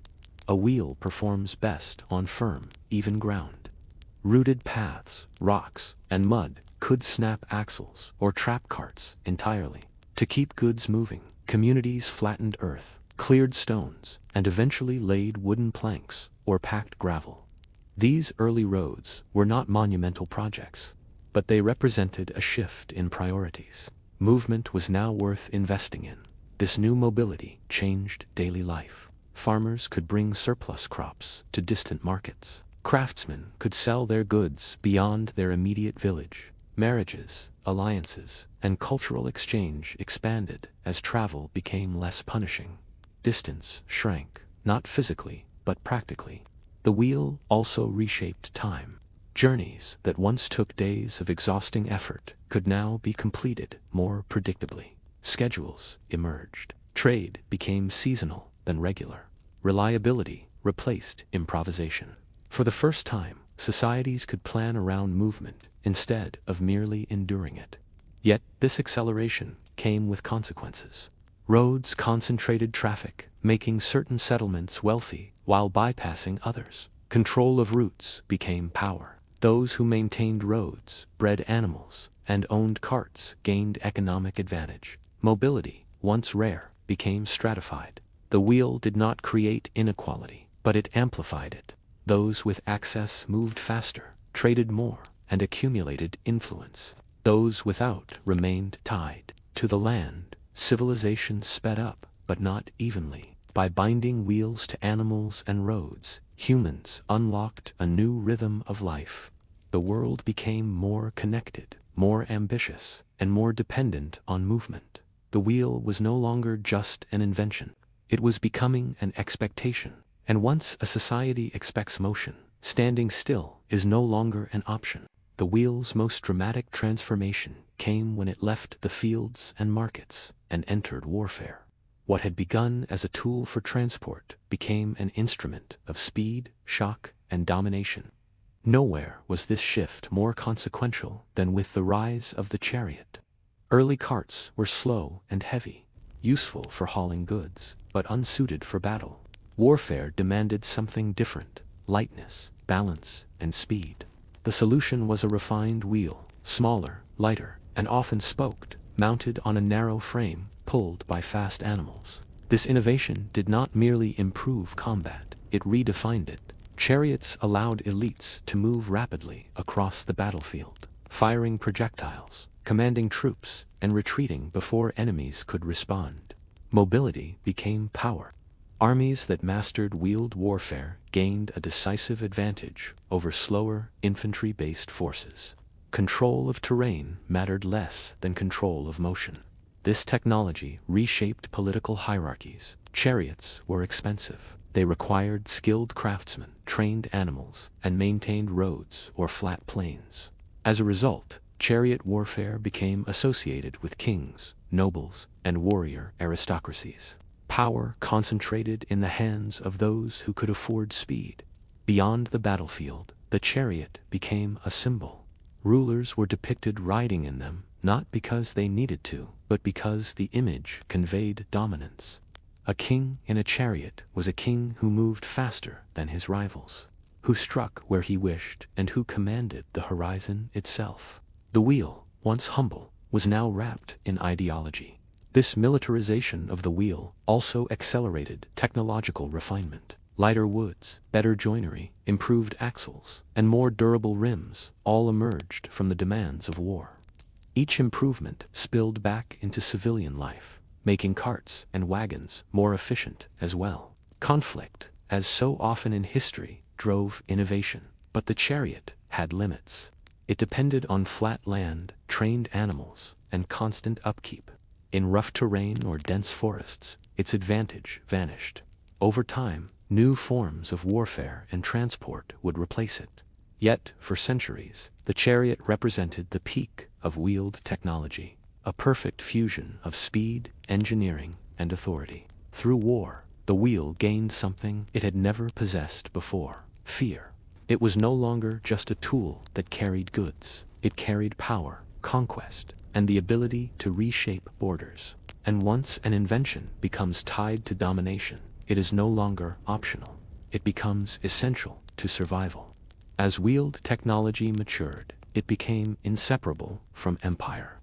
A wheel performs best on firm, even ground. Rooted paths, rocks, and mud could snap axles or trap carts entirely. To keep goods moving, communities flattened earth, cleared stones, and eventually laid wooden planks or packed gravel. These early roads were not monumental projects, but they represented a shift in priorities. Movement was now worth investing in. This new mobility changed daily life. Farmers could bring surplus crops to distant markets. Craftsmen could sell their goods beyond their immediate village. Marriages, alliances, and cultural exchange expanded as travel became less punishing. Distance shrank, not physically, but practically. The wheel also reshaped time. Journeys that once took days of exhausting effort could now be completed more predictably. Schedules emerged. Trade became seasonal than regular. Reliability replaced improvisation. For the first time, societies could plan around movement instead of merely enduring it. Yet this acceleration came with consequences. Roads concentrated traffic, making certain settlements wealthy while bypassing others. Control of routes became power. Those who maintained roads, bred animals, and owned carts gained economic advantage. Mobility, once rare, became stratified. The wheel did not create inequality, but it amplified it. Those with access moved faster, traded more, and accumulated influence. Those without remained tied to the land. Civilization sped up, but not evenly. By binding wheels to animals and roads, humans unlocked a new rhythm of life. The world became more connected, more ambitious, and more dependent on movement. The wheel was no longer just an invention. It was becoming an expectation. And once a society expects motion, standing still is no longer an option. The wheel's most dramatic transformation came when it left the fields and markets and entered warfare. What had begun as a tool for transport became an instrument of speed, shock, and domination. Nowhere was this shift more consequential than with the rise of the chariot. Early carts were slow and heavy, useful for hauling goods, but unsuited for battle. Warfare demanded something different: lightness, balance, and speed. The solution was a refined wheel, smaller, lighter, and often spoked, mounted on a narrow frame, pulled by fast animals. This innovation did not merely improve combat, it redefined it. Chariots allowed elites to move rapidly across the battlefield, firing projectiles, commanding troops, and retreating before enemies could respond. Mobility became power. Armies that mastered wheeled warfare gained a decisive advantage over slower, infantry-based forces. Control of terrain mattered less than control of motion. This technology reshaped political hierarchies. Chariots were expensive. They required skilled craftsmen, trained animals, and maintained roads or flat plains. As a result, chariot warfare became associated with kings, nobles, and warrior aristocracies. Power concentrated in the hands of those who could afford speed. Beyond the battlefield, the chariot became a symbol. Rulers were depicted riding in them, not because they needed to, but because the image conveyed dominance. A king in a chariot was a king who moved faster than his rivals, who struck where he wished, and who commanded the horizon itself. The wheel, once humble, was now wrapped in ideology. This militarization of the wheel also accelerated technological refinement. Lighter woods, better joinery, improved axles, and more durable rims all emerged from the demands of war. Each improvement spilled back into civilian life, making carts and wagons more efficient as well. Conflict, as so often in history, drove innovation, but the chariot had limits. It depended on flat land, trained animals, and constant upkeep. In rough terrain or dense forests, its advantage vanished. Over time, new forms of warfare and transport would replace it. Yet, for centuries, the chariot represented the peak of wheeled technology, a perfect fusion of speed, engineering, and authority. Through war, the wheel gained something it had never possessed before: fear. It was no longer just a tool that carried goods. It carried power, conquest, and the ability to reshape borders. And once an invention becomes tied to domination, it is no longer optional. It becomes essential to survival. As wheeled technology matured, it became inseparable from empire.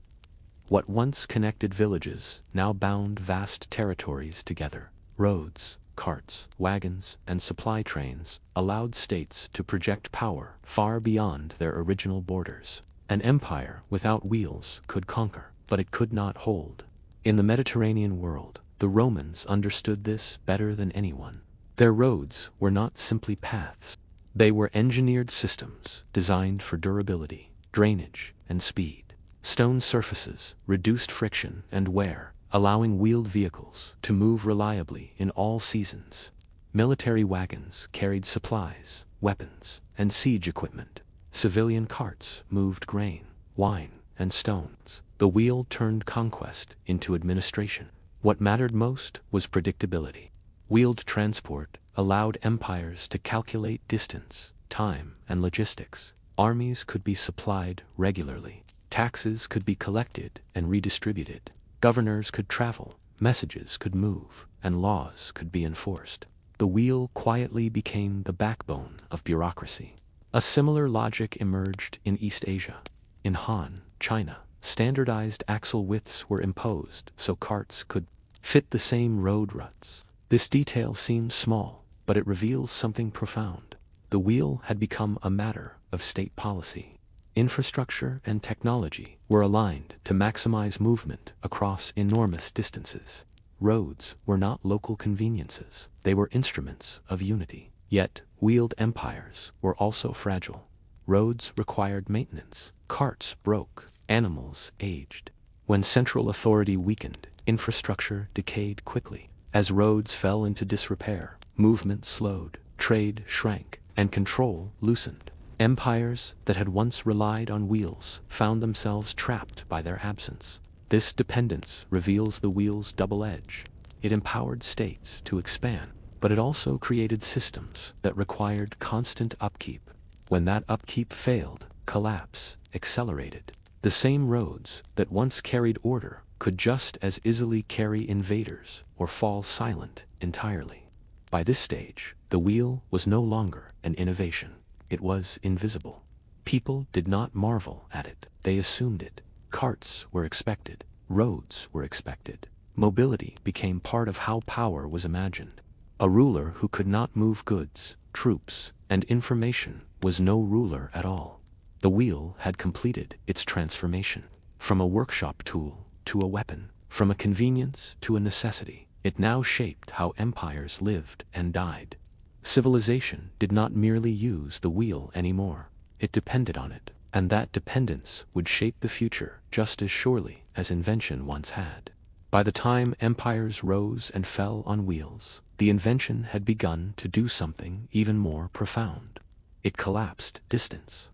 What once connected villages now bound vast territories together. Roads, carts, wagons, and supply trains allowed states to project power far beyond their original borders. An empire without wheels could conquer, but it could not hold. In the Mediterranean world, the Romans understood this better than anyone. Their roads were not simply paths. They were engineered systems designed for durability, drainage, and speed. Stone surfaces reduced friction and wear, allowing wheeled vehicles to move reliably in all seasons. Military wagons carried supplies, weapons, and siege equipment. Civilian carts moved grain, wine, and stones. The wheel turned conquest into administration. What mattered most was predictability. Wheeled transport allowed empires to calculate distance, time, and logistics. Armies could be supplied regularly. Taxes could be collected and redistributed. Governors could travel, messages could move, and laws could be enforced. The wheel quietly became the backbone of bureaucracy. A similar logic emerged in East Asia. In Han, China, standardized axle widths were imposed so carts could fit the same road ruts. This detail seems small, but it reveals something profound. The wheel had become a matter of state policy. Infrastructure and technology were aligned to maximize movement across enormous distances. Roads were not local conveniences, they were instruments of unity. Yet, wheeled empires were also fragile. Roads required maintenance, carts broke, animals aged. When central authority weakened, infrastructure decayed quickly. As roads fell into disrepair, movement slowed, trade shrank, and control loosened. Empires that had once relied on wheels found themselves trapped by their absence. This dependence reveals the wheel's double edge. It empowered states to expand, but it also created systems that required constant upkeep. When that upkeep failed, collapse accelerated. The same roads that once carried order could just as easily carry invaders or fall silent entirely. By this stage, the wheel was no longer an innovation. It was invisible. People did not marvel at it, they assumed it. Carts were expected, roads were expected. Mobility became part of how power was imagined. A ruler who could not move goods, troops, and information was no ruler at all. The wheel had completed its transformation. From a workshop tool to a weapon, from a convenience to a necessity, it now shaped how empires lived and died. Civilization did not merely use the wheel anymore, it depended on it, and that dependence would shape the future just as surely as invention once had. By the time empires rose and fell on wheels, the invention had begun to do something even more profound. It collapsed distance.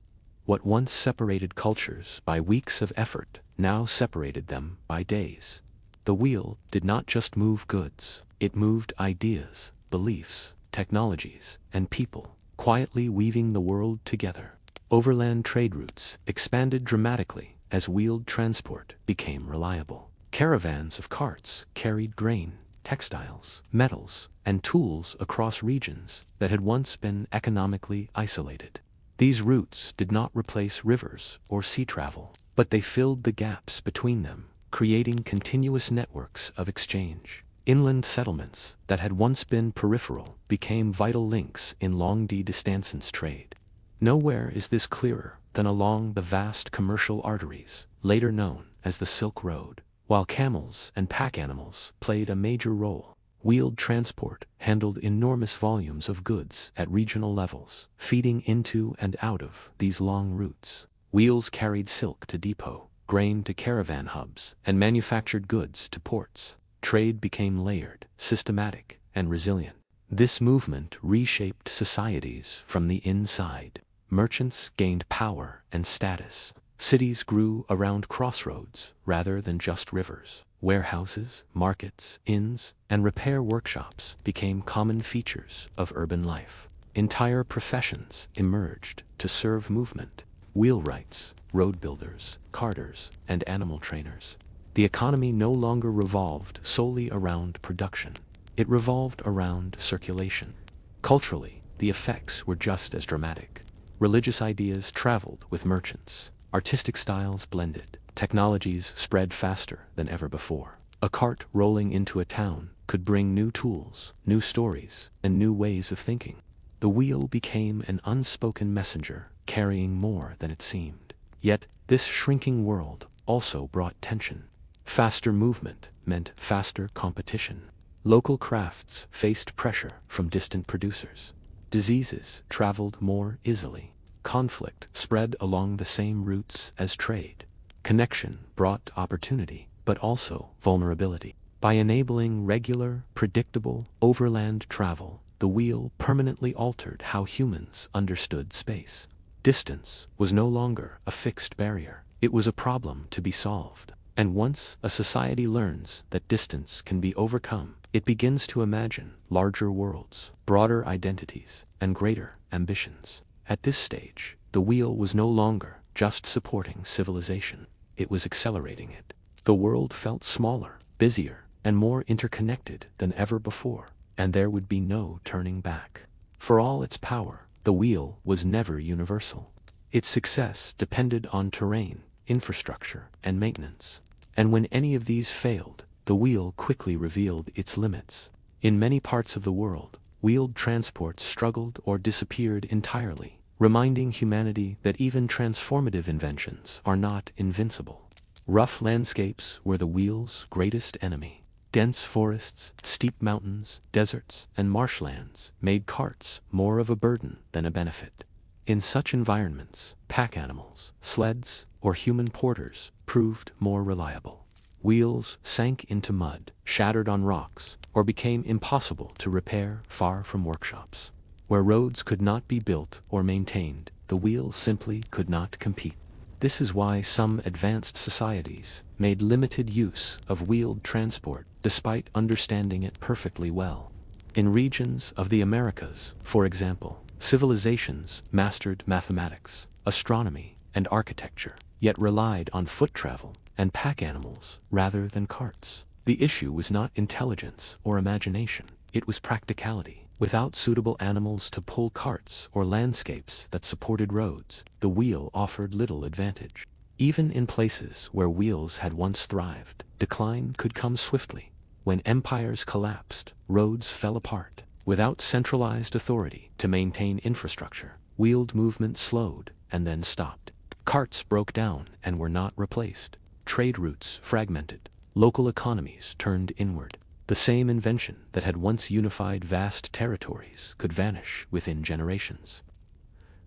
What once separated cultures by weeks of effort now separated them by days. The wheel did not just move goods, it moved ideas, beliefs, technologies, and people, quietly weaving the world together. Overland trade routes expanded dramatically as wheeled transport became reliable. Caravans of carts carried grain, textiles, metals, and tools across regions that had once been economically isolated. These routes did not replace rivers or sea travel, but they filled the gaps between them, creating continuous networks of exchange. Inland settlements that had once been peripheral became vital links in long-distance trade. Nowhere is this clearer than along the vast commercial arteries, later known as the Silk Road. While camels and pack animals played a major role, wheeled transport handled enormous volumes of goods at regional levels, feeding into and out of these long routes. Wheels carried silk to depot, grain to caravan hubs, and manufactured goods to ports. Trade became layered, systematic, and resilient. This movement reshaped societies from the inside. Merchants gained power and status. Cities grew around crossroads rather than just rivers. Warehouses, markets, inns, and repair workshops became common features of urban life. Entire professions emerged to serve movement. Wheelwrights, road builders, carters, and animal trainers. The economy no longer revolved solely around production. It revolved around circulation. Culturally, the effects were just as dramatic. Religious ideas traveled with merchants. Artistic styles blended. Technologies spread faster than ever before. A cart rolling into a town could bring new tools, new stories, and new ways of thinking. The wheel became an unspoken messenger, carrying more than it seemed. Yet, this shrinking world also brought tension. Faster movement meant faster competition. Local crafts faced pressure from distant producers. Diseases traveled more easily. Conflict spread along the same routes as trade. Connection brought opportunity, but also vulnerability. By enabling regular, predictable, overland travel, the wheel permanently altered how humans understood space. Distance was no longer a fixed barrier. It was a problem to be solved. And once a society learns that distance can be overcome, it begins to imagine larger worlds, broader identities, and greater ambitions. At this stage, the wheel was no longer just supporting civilization. It was accelerating it. The world felt smaller, busier, and more interconnected than ever before, and there would be no turning back. For all its power, the wheel was never universal. Its success depended on terrain, infrastructure, and maintenance. And when any of these failed, the wheel quickly revealed its limits. In many parts of the world, wheeled transport struggled or disappeared entirely, reminding humanity that even transformative inventions are not invincible. Rough landscapes were the wheel's greatest enemy. Dense forests, steep mountains, deserts, and marshlands made carts more of a burden than a benefit. In such environments, pack animals, sleds, or human porters proved more reliable. Wheels sank into mud, shattered on rocks, or became impossible to repair far from workshops. Where roads could not be built or maintained, the the wheel simply could not compete. This is why some advanced societies made limited use of wheeled transport despite understanding it perfectly well. In regions of the Americas, for example, civilizations mastered mathematics, astronomy, and architecture, yet relied on foot travel and pack animals rather than carts. The issue was not intelligence or imagination, it was practicality. Without suitable animals to pull carts or landscapes that supported roads, the wheel offered little advantage. Even in places where wheels had once thrived, decline could come swiftly. When empires collapsed, roads fell apart. Without centralized authority to maintain infrastructure, wheeled movement slowed and then stopped. Carts broke down and were not replaced. Trade routes fragmented. Local economies turned inward. The same invention that had once unified vast territories could vanish within generations.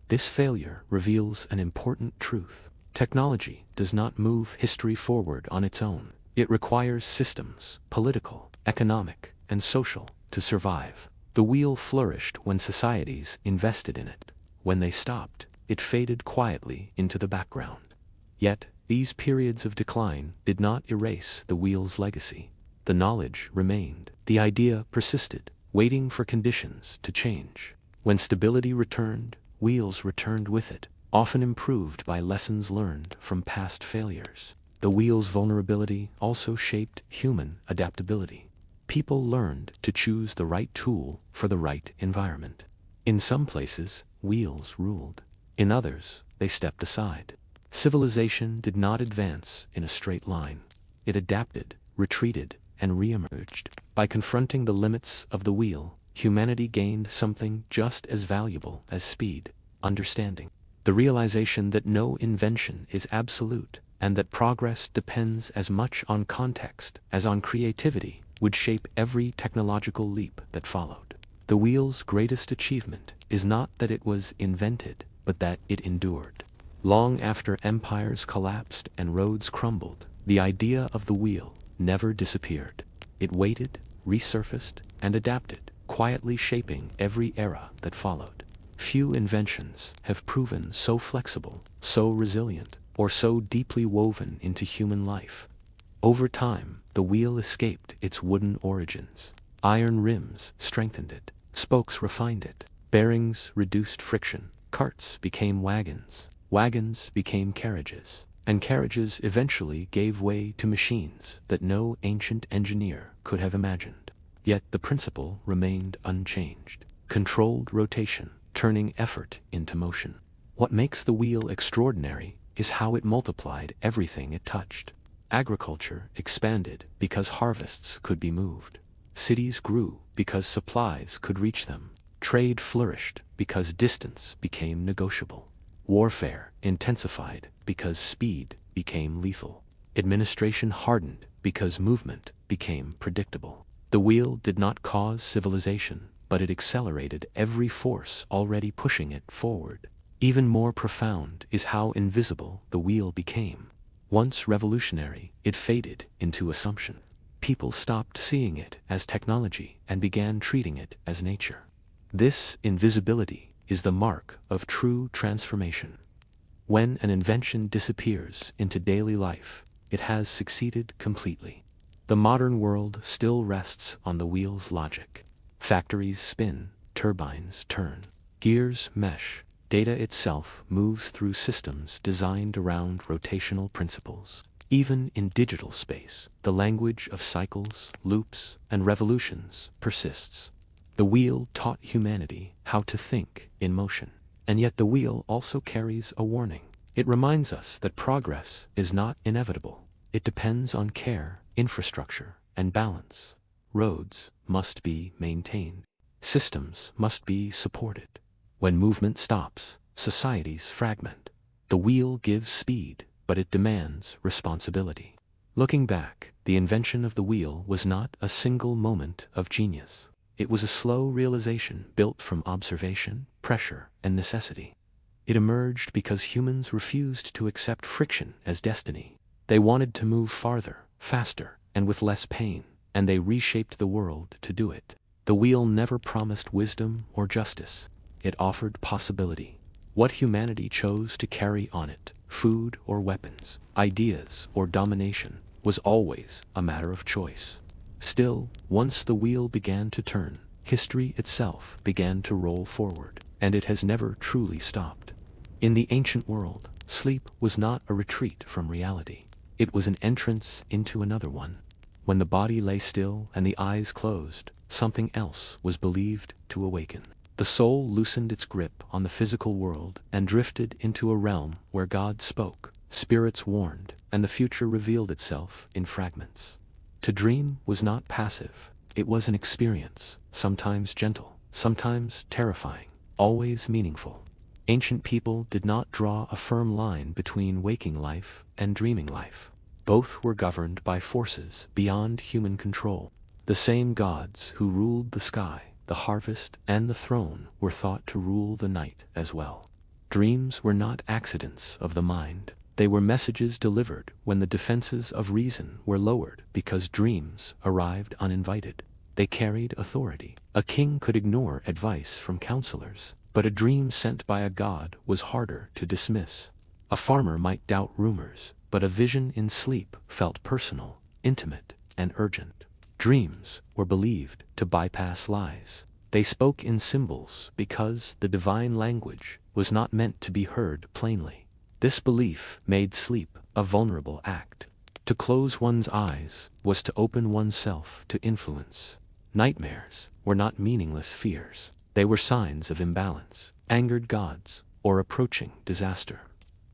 This failure reveals an important truth. Technology does not move history forward on its own. It requires systems, political, economic, and social, to survive. The wheel flourished when societies invested in it. When they stopped, it faded quietly into the background. Yet, these periods of decline did not erase the wheel's legacy. The knowledge remained. The idea persisted, waiting for conditions to change. When stability returned, wheels returned with it, often improved by lessons learned from past failures. The wheel's vulnerability also shaped human adaptability. People learned to choose the right tool for the right environment. In some places, wheels ruled. In others, they stepped aside. Civilization did not advance in a straight line. It adapted, retreated, and re-emerged. By confronting the limits of the wheel, humanity gained something just as valuable as speed: understanding. The realization that no invention is absolute, and that progress depends as much on context as on creativity, would shape every technological leap that followed. The wheel's greatest achievement is not that it was invented, but that it endured. Long after empires collapsed and roads crumbled, the idea of the wheel never disappeared. It waited, resurfaced, and adapted, quietly shaping every era that followed. Few inventions have proven so flexible, so resilient, or so deeply woven into human life. Over time, the wheel escaped its wooden origins. Iron rims strengthened it, spokes refined it, bearings reduced friction, carts became wagons, wagons became carriages, and carriages eventually gave way to machines that no ancient engineer could have imagined. Yet the principle remained unchanged: controlled rotation, turning effort into motion. What makes the wheel extraordinary is how it multiplied everything it touched. Agriculture expanded because harvests could be moved. Cities grew because supplies could reach them. Trade flourished because distance became negotiable. Warfare intensified because speed became lethal. Administration hardened because movement became predictable. The wheel did not cause civilization, but it accelerated every force already pushing it forward. Even more profound is how invisible the wheel became. Once revolutionary, it faded into assumption. People stopped seeing it as technology and began treating it as nature. This invisibility is the mark of true transformation. When an invention disappears into daily life, it has succeeded completely. The modern world still rests on the wheel's logic. Factories spin, turbines turn, gears mesh, data itself moves through systems designed around rotational principles. Even in digital space, the language of cycles, loops, and revolutions persists. The wheel taught humanity how to think in motion. And yet the wheel also carries a warning. It reminds us that progress is not inevitable. It depends on care, infrastructure, and balance. Roads must be maintained. Systems must be supported. When movement stops, societies fragment. The wheel gives speed, but it demands responsibility. Looking back, the invention of the wheel was not a single moment of genius. It was a slow realization built from observation, pressure, and necessity. It emerged because humans refused to accept friction as destiny. They wanted to move farther, faster, and with less pain, and they reshaped the world to do it. The wheel never promised wisdom or justice. It offered possibility. what humanity chose to carry on it, food or weapons, ideas or domination, was always a matter of choice. Still, once the wheel began to turn, history itself began to roll forward, and it has never truly stopped. In the ancient world, sleep was not a retreat from reality. It was an entrance into another one. When the body lay still and the eyes closed, something else was believed to awaken. The soul loosened its grip on the physical world and drifted into a realm where God spoke, spirits warned, and the future revealed itself in fragments. To dream was not passive, it was an experience, sometimes gentle, sometimes terrifying, always meaningful. Ancient people did not draw a firm line between waking life and dreaming life. Both were governed by forces beyond human control. The same gods who ruled the sky, the harvest, and the throne were thought to rule the night as well. Dreams were not accidents of the mind. They were messages delivered when the defenses of reason were lowered because dreams arrived uninvited. They carried authority. A king could ignore advice from counselors, but a dream sent by a god was harder to dismiss. A farmer might doubt rumors, but a vision in sleep felt personal, intimate, and urgent. Dreams were believed to bypass lies. They spoke in symbols because the divine language was not meant to be heard plainly. This belief made sleep a vulnerable act. To close one's eyes was to open oneself to influence. Nightmares were not meaningless fears. They were signs of imbalance, angered gods, or approaching disaster.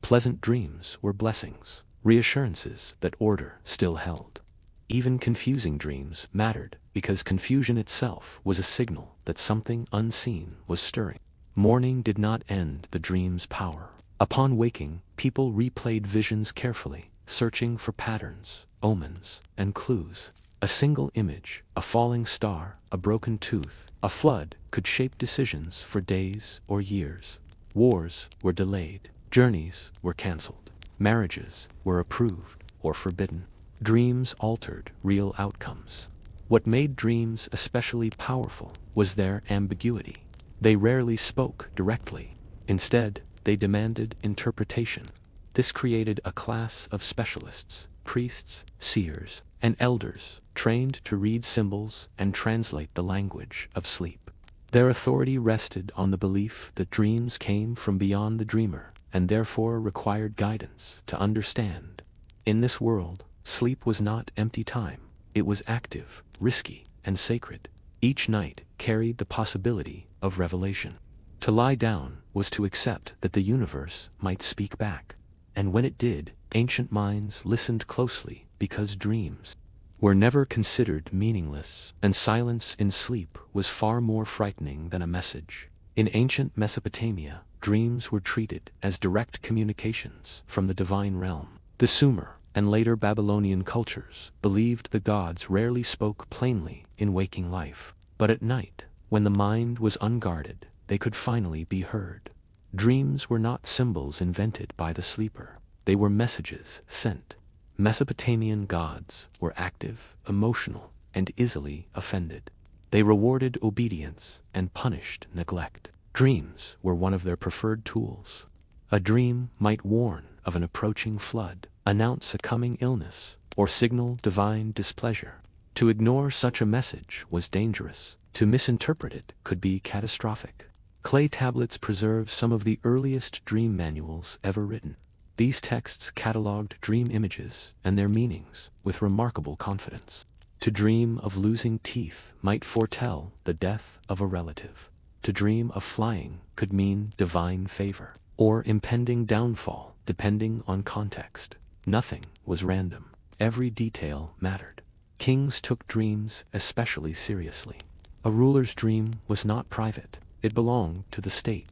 Pleasant dreams were blessings, reassurances that order still held. Even confusing dreams mattered because confusion itself was a signal that something unseen was stirring. Morning did not end the dream's power. Upon waking, people replayed visions carefully, searching for patterns, omens, and clues. A single image, a falling star, a broken tooth, a flood could shape decisions for days or years. Wars were delayed, journeys were cancelled, marriages were approved or forbidden. Dreams altered real outcomes. What made dreams especially powerful was their ambiguity. They rarely spoke directly. Instead, they demanded interpretation. This created a class of specialists, priests, seers, and elders, trained to read symbols and translate the language of sleep. Their authority rested on the belief that dreams came from beyond the dreamer, and therefore required guidance to understand. In this world, sleep was not empty time. It was active, risky, and sacred. Each night carried the possibility of revelation. To lie down was to accept that the universe might speak back. And when it did, ancient minds listened closely because dreams were never considered meaningless, and silence in sleep was far more frightening than a message. In ancient Mesopotamia, dreams were treated as direct communications from the divine realm. The Sumer and later Babylonian cultures believed the gods rarely spoke plainly in waking life, but at night, when the mind was unguarded, they could finally be heard. Dreams were not symbols invented by the sleeper. They were messages sent. Mesopotamian gods were active, emotional, and easily offended. They rewarded obedience and punished neglect. Dreams were one of their preferred tools. A dream might warn of an approaching flood, announce a coming illness, or signal divine displeasure. To ignore such a message was dangerous. To misinterpret it could be catastrophic. Clay tablets preserve some of the earliest dream manuals ever written. These texts cataloged dream images and their meanings with remarkable confidence. To dream of losing teeth might foretell the death of a relative. To dream of flying could mean divine favor or impending downfall, depending on context. Nothing was random. Every detail mattered. Kings took dreams especially seriously. A ruler's dream was not private. It belonged to the state.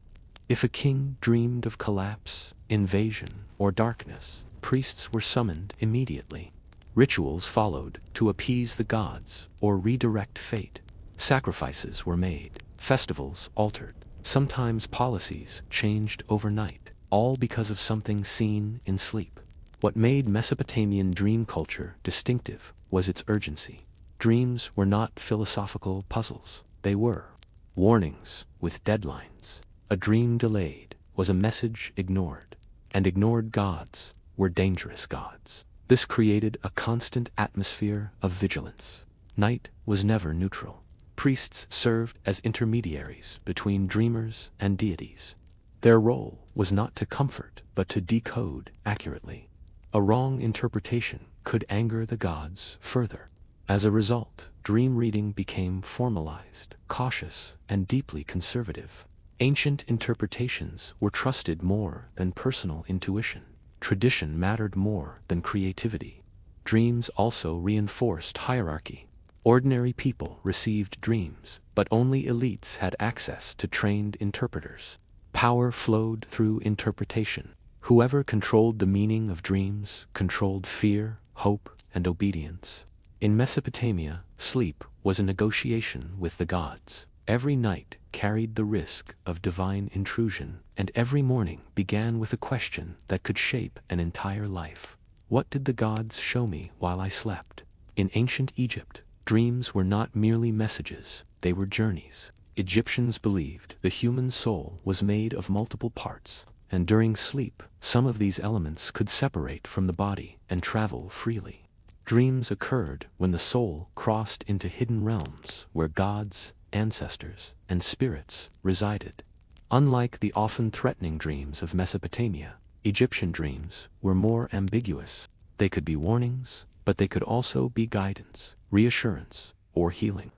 If a king dreamed of collapse, invasion, or darkness, priests were summoned immediately. Rituals followed to appease the gods or redirect fate. Sacrifices were made, festivals altered, sometimes policies changed overnight, all because of something seen in sleep. What made Mesopotamian dream culture distinctive was its urgency. Dreams were not philosophical puzzles. They were warnings with deadlines. A dream delayed, was a message ignored, and ignored gods were dangerous gods. This created a constant atmosphere of vigilance. Night was never neutral. Priests served as intermediaries between dreamers and deities. Their role was not to comfort, but to decode accurately. A wrong interpretation could anger the gods further. As a result, dream reading became formalized, cautious, and deeply conservative. Ancient interpretations were trusted more than personal intuition. Tradition mattered more than creativity. Dreams also reinforced hierarchy. Ordinary people received dreams, but only elites had access to trained interpreters. Power flowed through interpretation. Whoever controlled the meaning of dreams controlled fear, hope, and obedience. In Mesopotamia, sleep was a negotiation with the gods. Every night carried the risk of divine intrusion, and every morning began with a question that could shape an entire life. What did the gods show me while I slept? In ancient Egypt, dreams were not merely messages, they were journeys. Egyptians believed the human soul was made of multiple parts, and during sleep, some of these elements could separate from the body and travel freely. Dreams occurred when the soul crossed into hidden realms where gods, ancestors, and spirits resided. Unlike the often threatening dreams of Mesopotamia, Egyptian dreams were more ambiguous. They could be warnings, but they could also be guidance, reassurance, or healing.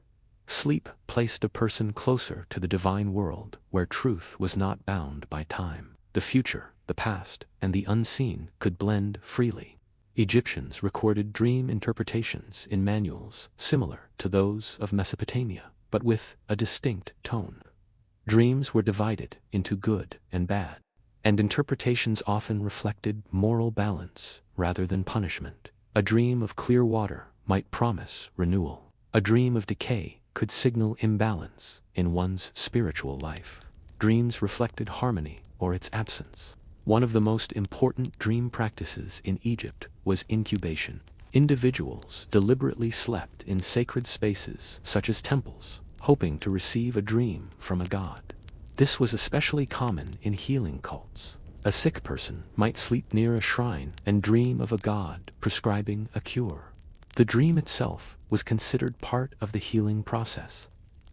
Sleep placed a person closer to the divine world where truth was not bound by time. The future, the past, and the unseen could blend freely. Egyptians recorded dream interpretations in manuals similar to those of Mesopotamia, but with a distinct tone. Dreams were divided into good and bad, and interpretations often reflected moral balance rather than punishment. A dream of clear water might promise renewal. A dream of decay could signal imbalance in one's spiritual life. Dreams reflected harmony or its absence. One of the most important dream practices in Egypt was incubation. Individuals deliberately slept in sacred spaces such as temples, hoping to receive a dream from a god. This was especially common in healing cults. A sick person might sleep near a shrine and dream of a god prescribing a cure. The dream itself was considered part of the healing process.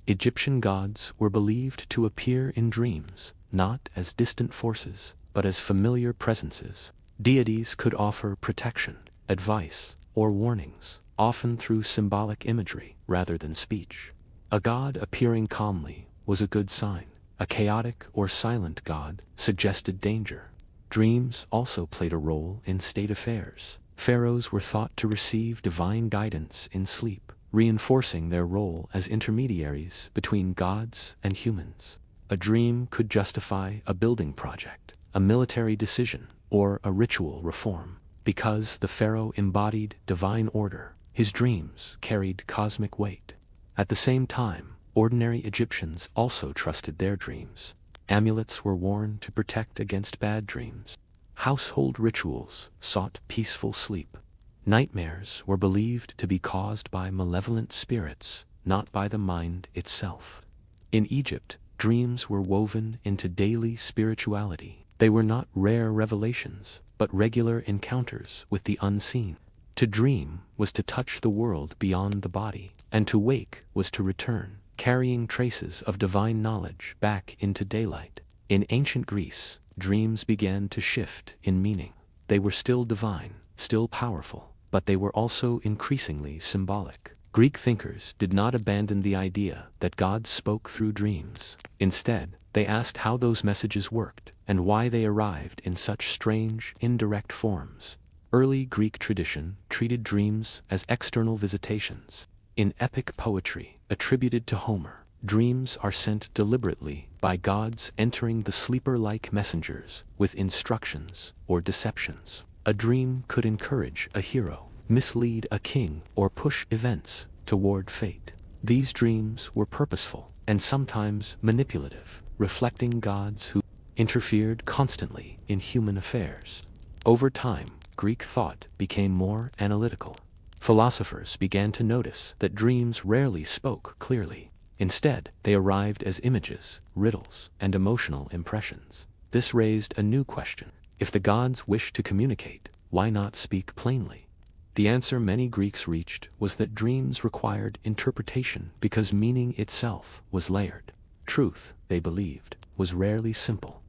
Egyptian gods were believed to appear in dreams, not as distant forces, but as familiar presences. Deities could offer protection, advice, or warnings, often through symbolic imagery rather than speech. A god appearing calmly was a good sign. A chaotic or silent god suggested danger. Dreams also played a role in state affairs. Pharaohs were thought to receive divine guidance in sleep, reinforcing their role as intermediaries between gods and humans. A dream could justify a building project, a military decision, or a ritual reform. Because the pharaoh embodied divine order, his dreams carried cosmic weight. At the same time, ordinary Egyptians also trusted their dreams. Amulets were worn to protect against bad dreams. Household rituals sought peaceful sleep. Nightmares were believed to be caused by malevolent spirits, not by the mind itself. In Egypt, dreams were woven into daily spirituality. They were not rare revelations, but regular encounters with the unseen. To dream was to touch the world beyond the body, and to wake was to return, carrying traces of divine knowledge back into daylight. In ancient Greece, dreams began to shift in meaning. They were still divine, still powerful, but they were also increasingly symbolic. Greek thinkers did not abandon the idea that God spoke through dreams. Instead, they asked how those messages worked and why they arrived in such strange, indirect forms. Early Greek tradition treated dreams as external visitations. In epic poetry attributed to Homer, dreams are sent deliberately by gods entering the sleeper like messengers with instructions or deceptions. A dream could encourage a hero, mislead a king, or push events toward fate. These dreams were purposeful and sometimes manipulative, reflecting gods who interfered constantly in human affairs. Over time, Greek thought became more analytical. Philosophers began to notice that dreams rarely spoke clearly. Instead, they arrived as images, riddles, and emotional impressions. This raised a new question. If the gods wished to communicate, why not speak plainly? The answer many Greeks reached was that dreams required interpretation because meaning itself was layered. Truth, they believed, was rarely simple.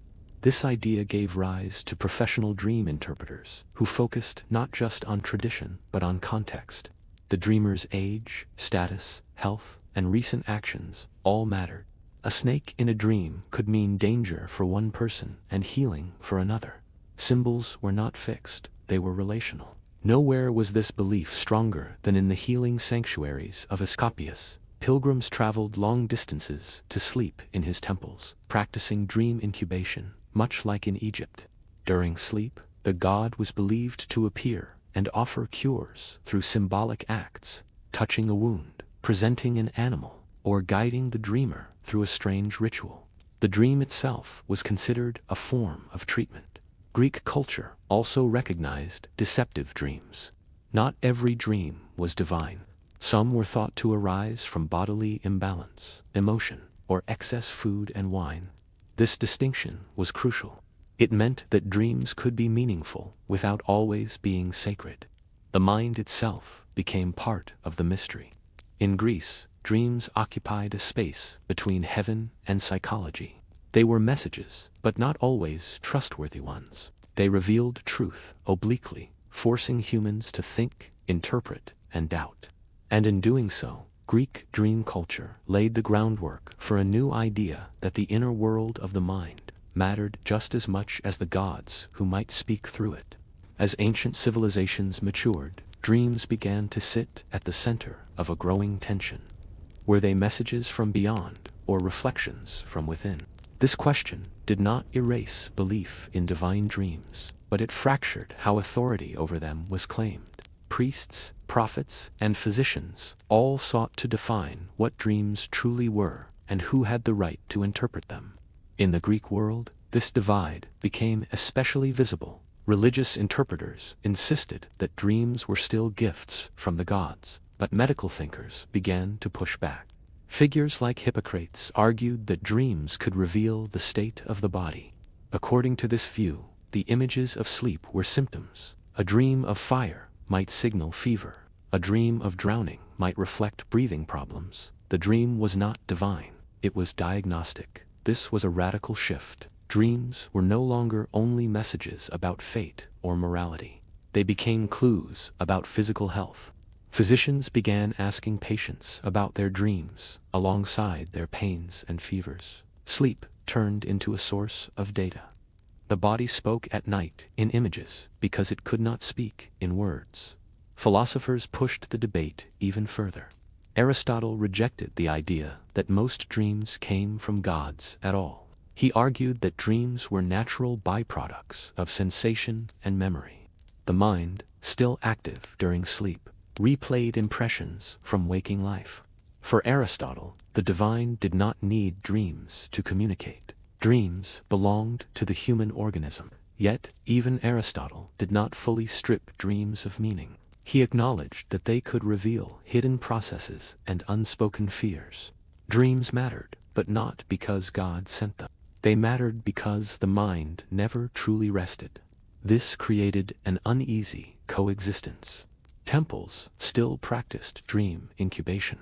This idea gave rise to professional dream interpreters, who focused not just on tradition but on context. The dreamer's age, status, health, and recent actions all mattered. A snake in a dream could mean danger for one person and healing for another. Symbols were not fixed, they were relational. Nowhere was this belief stronger than in the healing sanctuaries of Asclepius. Pilgrims traveled long distances to sleep in his temples, practicing dream incubation, much like in Egypt. During sleep, the god was believed to appear and offer cures through symbolic acts, touching a wound, presenting an animal, or guiding the dreamer through a strange ritual. The dream itself was considered a form of treatment. Greek culture also recognized deceptive dreams. Not every dream was divine. Some were thought to arise from bodily imbalance, emotion, or excess food and wine. This distinction was crucial. It meant that dreams could be meaningful without always being sacred. The mind itself became part of the mystery. In Greece, dreams occupied a space between heaven and psychology. They were messages, but not always trustworthy ones. They revealed truth obliquely, forcing humans to think, interpret, and doubt. And in doing so, Greek dream culture laid the groundwork for a new idea that the inner world of the mind mattered just as much as the gods who might speak through it. As ancient civilizations matured, dreams began to sit at the center of a growing tension. Were they messages from beyond or reflections from within? This question did not erase belief in divine dreams, but it fractured how authority over them was claimed. Priests, prophets, and physicians all sought to define what dreams truly were and who had the right to interpret them. In the Greek world, this divide became especially visible. Religious interpreters insisted that dreams were still gifts from the gods, but medical thinkers began to push back. Figures like Hippocrates argued that dreams could reveal the state of the body. According to this view, the images of sleep were symptoms. A dream of fire might signal fever. A dream of drowning might reflect breathing problems. The dream was not divine, it was diagnostic. This was a radical shift. Dreams were no longer only messages about fate or morality. They became clues about physical health. Physicians began asking patients about their dreams alongside their pains and fevers. Sleep turned into a source of data. The body spoke at night in images because it could not speak in words. Philosophers pushed the debate even further. Aristotle rejected the idea that most dreams came from gods at all. He argued that dreams were natural byproducts of sensation and memory. The mind, still active during sleep, replayed impressions from waking life. For Aristotle, the divine did not need dreams to communicate. Dreams belonged to the human organism. Yet, even Aristotle did not fully strip dreams of meaning. He acknowledged that they could reveal hidden processes and unspoken fears. Dreams mattered, but not because God sent them. They mattered because the mind never truly rested. This created an uneasy coexistence. Temples still practiced dream incubation.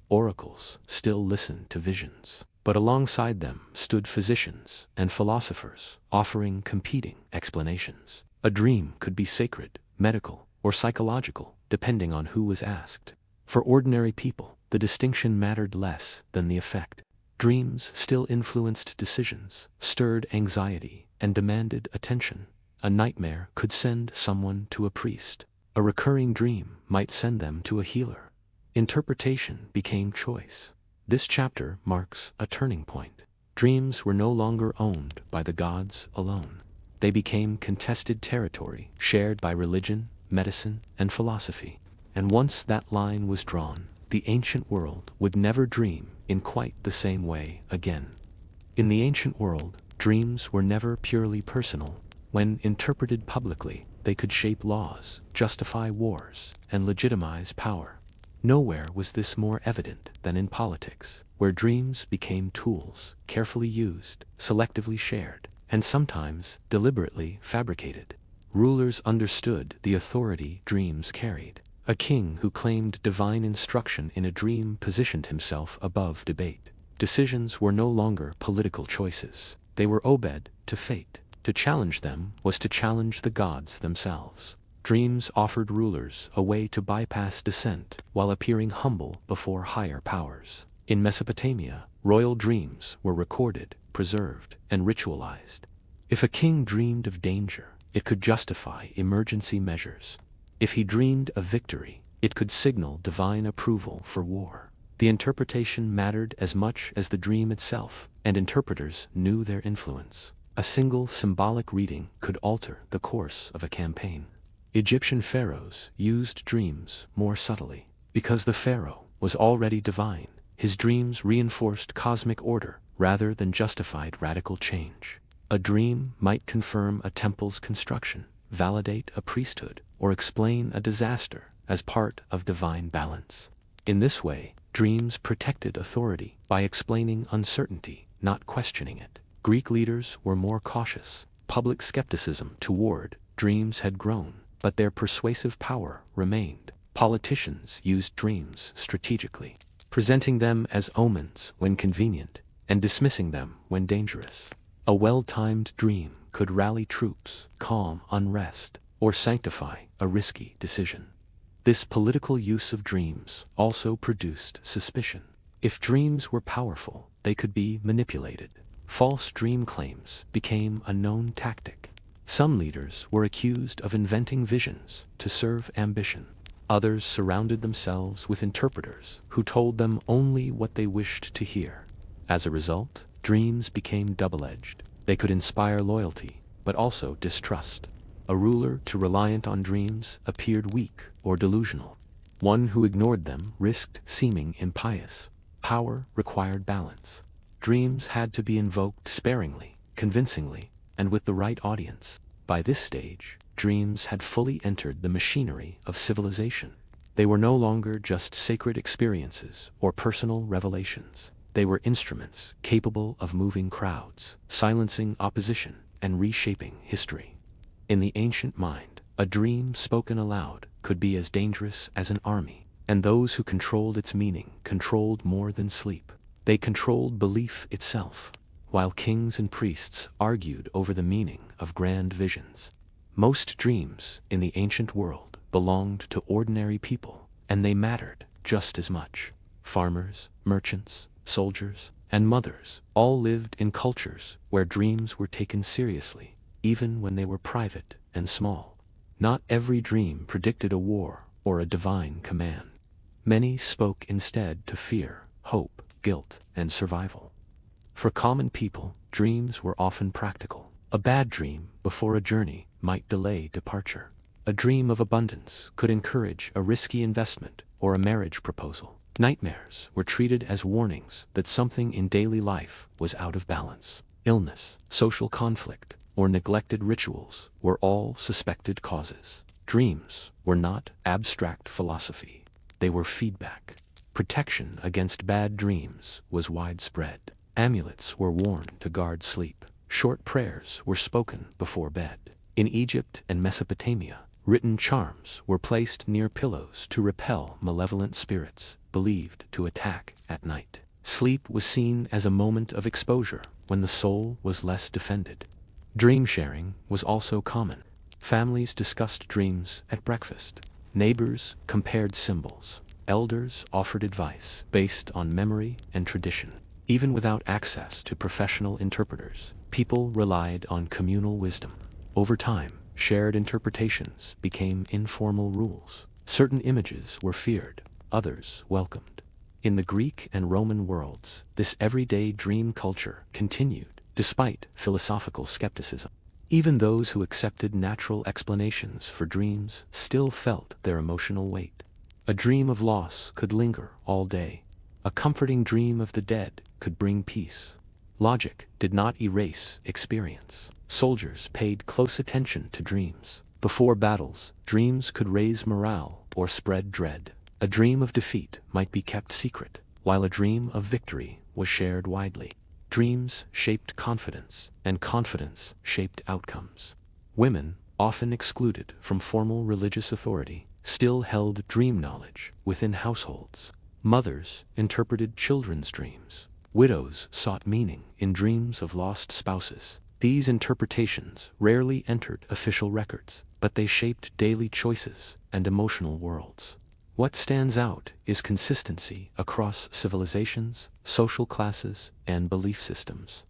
Oracles still listened to visions. But alongside them stood physicians and philosophers, offering competing explanations. A dream could be sacred, medical, or psychological, depending on who was asked. For ordinary people, the distinction mattered less than the effect. Dreams still influenced decisions, stirred anxiety, and demanded attention. A nightmare could send someone to a priest. A recurring dream might send them to a healer. Interpretation became choice. This chapter marks a turning point. Dreams were no longer owned by the gods alone. They became contested territory, shared by religion, medicine, and philosophy. And once that line was drawn, the ancient world would never dream in quite the same way again. In the ancient world, dreams were never purely personal. When interpreted publicly, they could shape laws, justify wars, and legitimize power. Nowhere was this more evident than in politics, where dreams became tools, carefully used, selectively shared. and sometimes deliberately fabricated. Rulers understood the authority dreams carried. A king who claimed divine instruction in a dream positioned himself above debate. Decisions were no longer political choices. They were obeyed to fate. To challenge them was to challenge the gods themselves. Dreams offered rulers a way to bypass dissent while appearing humble before higher powers. In Mesopotamia, royal dreams were recorded, preserved, and ritualized. If a king dreamed of danger, it could justify emergency measures. If he dreamed of victory, it could signal divine approval for war. The interpretation mattered as much as the dream itself, and interpreters knew their influence. A single symbolic reading could alter the course of a campaign. Egyptian pharaohs used dreams more subtly. Because the pharaoh was already divine, his dreams reinforced cosmic order rather than justified radical change. A dream might confirm a temple's construction, validate a priesthood, or explain a disaster as part of divine balance. In this way, dreams protected authority by explaining uncertainty, not questioning it. Greek leaders were more cautious. Public skepticism toward dreams had grown, but their persuasive power remained. Politicians used dreams strategically, presenting them as omens when convenient, and dismissing them when dangerous. A well-timed dream could rally troops, calm unrest, or sanctify a risky decision. This political use of dreams also produced suspicion. If dreams were powerful, they could be manipulated. False dream claims became a known tactic. Some leaders were accused of inventing visions to serve ambition. Others surrounded themselves with interpreters who told them only what they wished to hear. As a result, dreams became double-edged. They could inspire loyalty, but also distrust. A ruler too reliant on dreams appeared weak or delusional. One who ignored them risked seeming impious. Power required balance. Dreams had to be invoked sparingly, convincingly, and with the right audience. By this stage, dreams had fully entered the machinery of civilization. They were no longer just sacred experiences or personal revelations. They were instruments capable of moving crowds, silencing opposition, and reshaping history. In the ancient mind, a dream spoken aloud could be as dangerous as an army, and those who controlled its meaning controlled more than sleep. They controlled belief itself, while kings and priests argued over the meaning of grand visions. Most dreams in the ancient world belonged to ordinary people, and they mattered just as much. Farmers, merchants, soldiers, and mothers all lived in cultures where dreams were taken seriously, even when they were private and small. Not every dream predicted a war or a divine command. Many spoke instead to fear, hope, guilt, and survival. For common people, dreams were often practical. A bad dream before a journey might delay departure. A dream of abundance could encourage a risky investment or a marriage proposal. Nightmares were treated as warnings that something in daily life was out of balance. Illness, social conflict, or neglected rituals were all suspected causes. Dreams were not abstract philosophy. They were feedback. Protection against bad dreams was widespread. Amulets were worn to guard sleep. Short prayers were spoken before bed. In Egypt and Mesopotamia, written charms were placed near pillows to repel malevolent spirits believed to attack at night. Sleep was seen as a moment of exposure when the soul was less defended. Dream sharing was also common. Families discussed dreams at breakfast. Neighbors compared symbols. Elders offered advice based on memory and tradition. Even without access to professional interpreters, people relied on communal wisdom. Over time, shared interpretations became informal rules. Certain images were feared, others welcomed. In the Greek and Roman worlds, this everyday dream culture continued, despite philosophical skepticism. Even those who accepted natural explanations for dreams still felt their emotional weight. A dream of loss could linger all day. A comforting dream of the dead could bring peace. Logic did not erase experience. Soldiers paid close attention to dreams. Before battles, dreams could raise morale or spread dread. A dream of defeat might be kept secret, while a dream of victory was shared widely. Dreams shaped confidence, and confidence shaped outcomes. Women, often excluded from formal religious authority, still held dream knowledge within households. Mothers interpreted children's dreams. Widows sought meaning in dreams of lost spouses. These interpretations rarely entered official records, but they shaped daily choices and emotional worlds. What stands out is consistency across civilizations, social classes, and belief systems.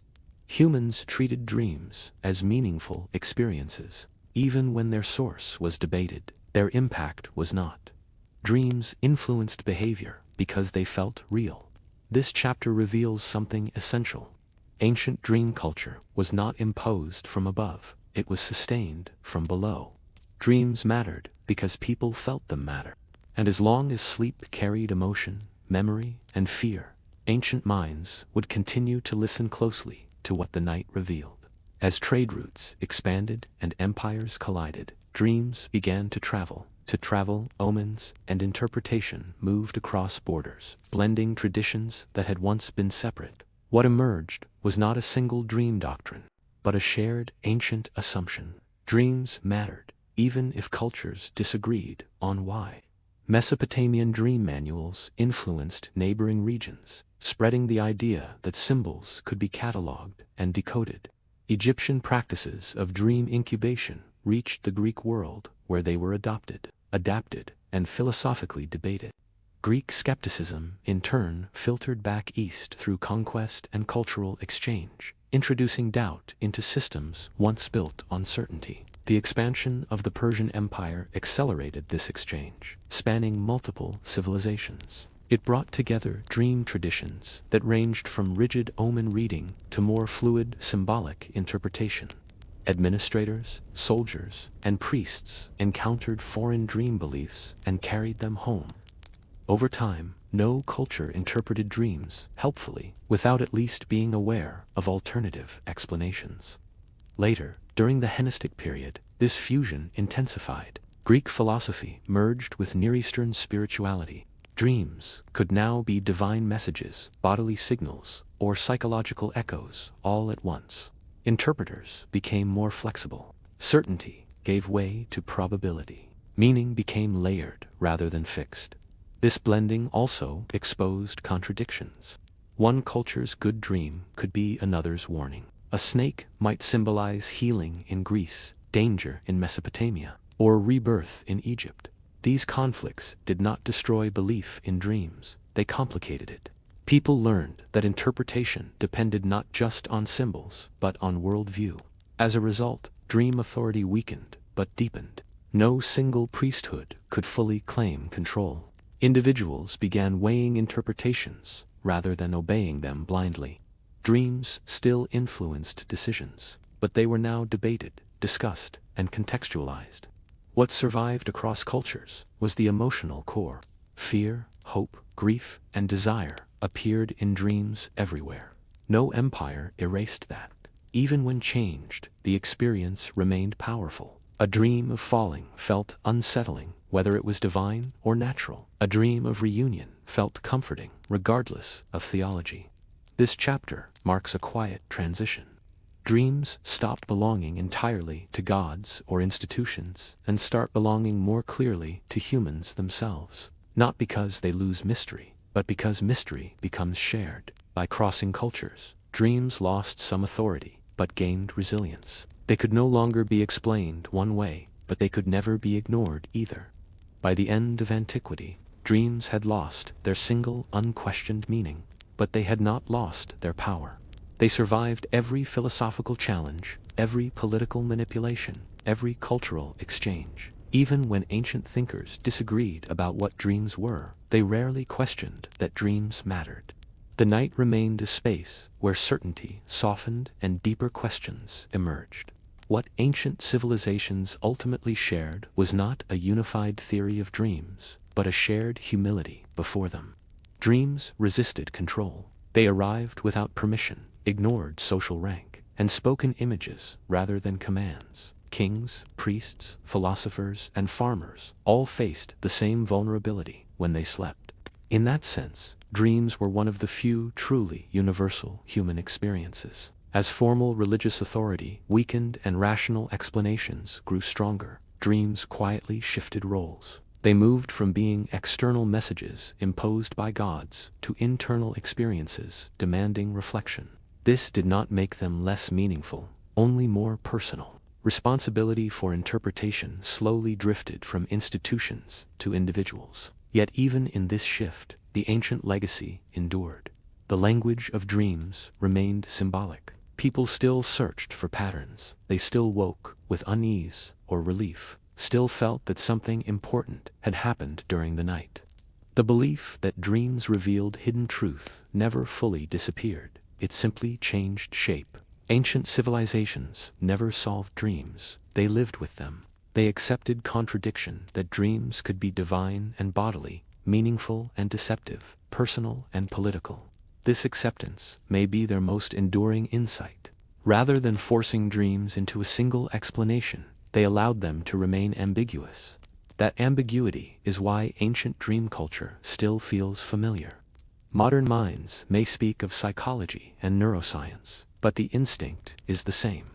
Humans treated dreams as meaningful experiences. Even when their source was debated, their impact was not. Dreams influenced behavior because they felt real. This chapter reveals something essential. Ancient dream culture was not imposed from above, it was sustained from below. Dreams mattered because people felt them matter. And as long as sleep carried emotion, memory, and fear, ancient minds would continue to listen closely to what the night revealed. As trade routes expanded and empires collided, dreams began to travel. Omens and interpretation moved across borders, blending traditions that had once been separate. What emerged was not a single dream doctrine, but a shared ancient assumption. Dreams mattered, even if cultures disagreed on why. Mesopotamian dream manuals influenced neighboring regions, spreading the idea that symbols could be cataloged and decoded. Egyptian practices of dream incubation reached the Greek world, where they were adapted, and philosophically debated. Greek skepticism, in turn, filtered back east through conquest and cultural exchange, introducing doubt into systems once built on certainty. The expansion of the Persian Empire accelerated this exchange, spanning multiple civilizations. It brought together dream traditions that ranged from rigid omen reading to more fluid symbolic interpretation. Administrators, soldiers, and priests encountered foreign dream beliefs and carried them home. Over time, no culture interpreted dreams helpfully without at least being aware of alternative explanations. Later, during the Hellenistic period, this fusion intensified. Greek philosophy merged with Near Eastern spirituality. Dreams could now be divine messages, bodily signals, or psychological echoes all at once. Interpreters became more flexible. Certainty gave way to probability. Meaning became layered rather than fixed. This blending also exposed contradictions. One culture's good dream could be another's warning. A snake might symbolize healing in Greece, danger in Mesopotamia, or rebirth in Egypt. These conflicts did not destroy belief in dreams, they complicated it. People learned that interpretation depended not just on symbols, but on worldview. As a result, dream authority weakened, but deepened. No single priesthood could fully claim control. Individuals began weighing interpretations, rather than obeying them blindly. Dreams still influenced decisions, but they were now debated, discussed, and contextualized. What survived across cultures was the emotional core. Fear, hope, grief, and desire appeared in dreams everywhere. No empire erased that. Even when changed, the experience remained powerful. A dream of falling felt unsettling, whether it was divine or natural. A dream of reunion felt comforting, regardless of theology. This chapter marks a quiet transition. Dreams stop belonging entirely to gods or institutions and start belonging more clearly to humans themselves. Not because they lose mystery, but because mystery becomes shared. By crossing cultures, dreams lost some authority, but gained resilience. They could no longer be explained one way, but they could never be ignored either. By the end of antiquity, dreams had lost their single unquestioned meaning, but they had not lost their power. They survived every philosophical challenge, every political manipulation, every cultural exchange. Even when ancient thinkers disagreed about what dreams were, they rarely questioned that dreams mattered. The night remained a space where certainty softened and deeper questions emerged. What ancient civilizations ultimately shared was not a unified theory of dreams, but a shared humility before them. Dreams resisted control. They arrived without permission, ignored social rank, and spoke in images rather than commands. Kings, priests, philosophers, and farmers all faced the same vulnerability when they slept. In that sense, Dreams were one of the few truly universal human experiences. As formal religious authority weakened and rational explanations grew stronger, dreams quietly shifted roles. They moved from being external messages imposed by gods to internal experiences demanding reflection. This did not make them less meaningful, only more personal. Responsibility for interpretation slowly drifted from institutions to individuals. Yet even in this shift, the ancient legacy endured. The language of dreams remained symbolic. People still searched for patterns. They still woke with unease or relief, still felt that something important had happened during the night. The belief that dreams revealed hidden truth never fully disappeared. It simply changed shape. Ancient civilizations never solved dreams. They lived with them. They accepted contradiction, that dreams could be divine and bodily, meaningful and deceptive, personal and political. This acceptance may be their most enduring insight. Rather than forcing dreams into a single explanation, they allowed them to remain ambiguous. That ambiguity is why ancient dream culture still feels familiar. Modern minds may speak of psychology and neuroscience, but the instinct is the same.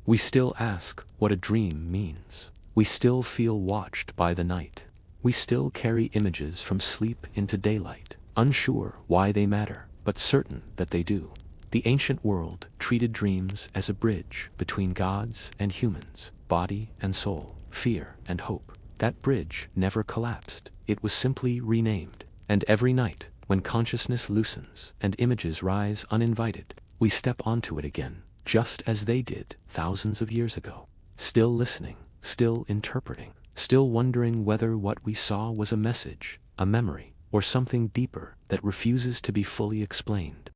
We still ask what a dream means. We still feel watched by the night. We still carry images from sleep into daylight, unsure why they matter, but certain that they do. The ancient world treated dreams as a bridge between gods and humans, body and soul, fear and hope. That bridge never collapsed. It was simply renamed. And every night, when consciousness loosens and images rise uninvited, we step onto it again, just as they did thousands of years ago. Still listening, still interpreting, still wondering whether what we saw was a message, a memory, or something deeper that refuses to be fully explained.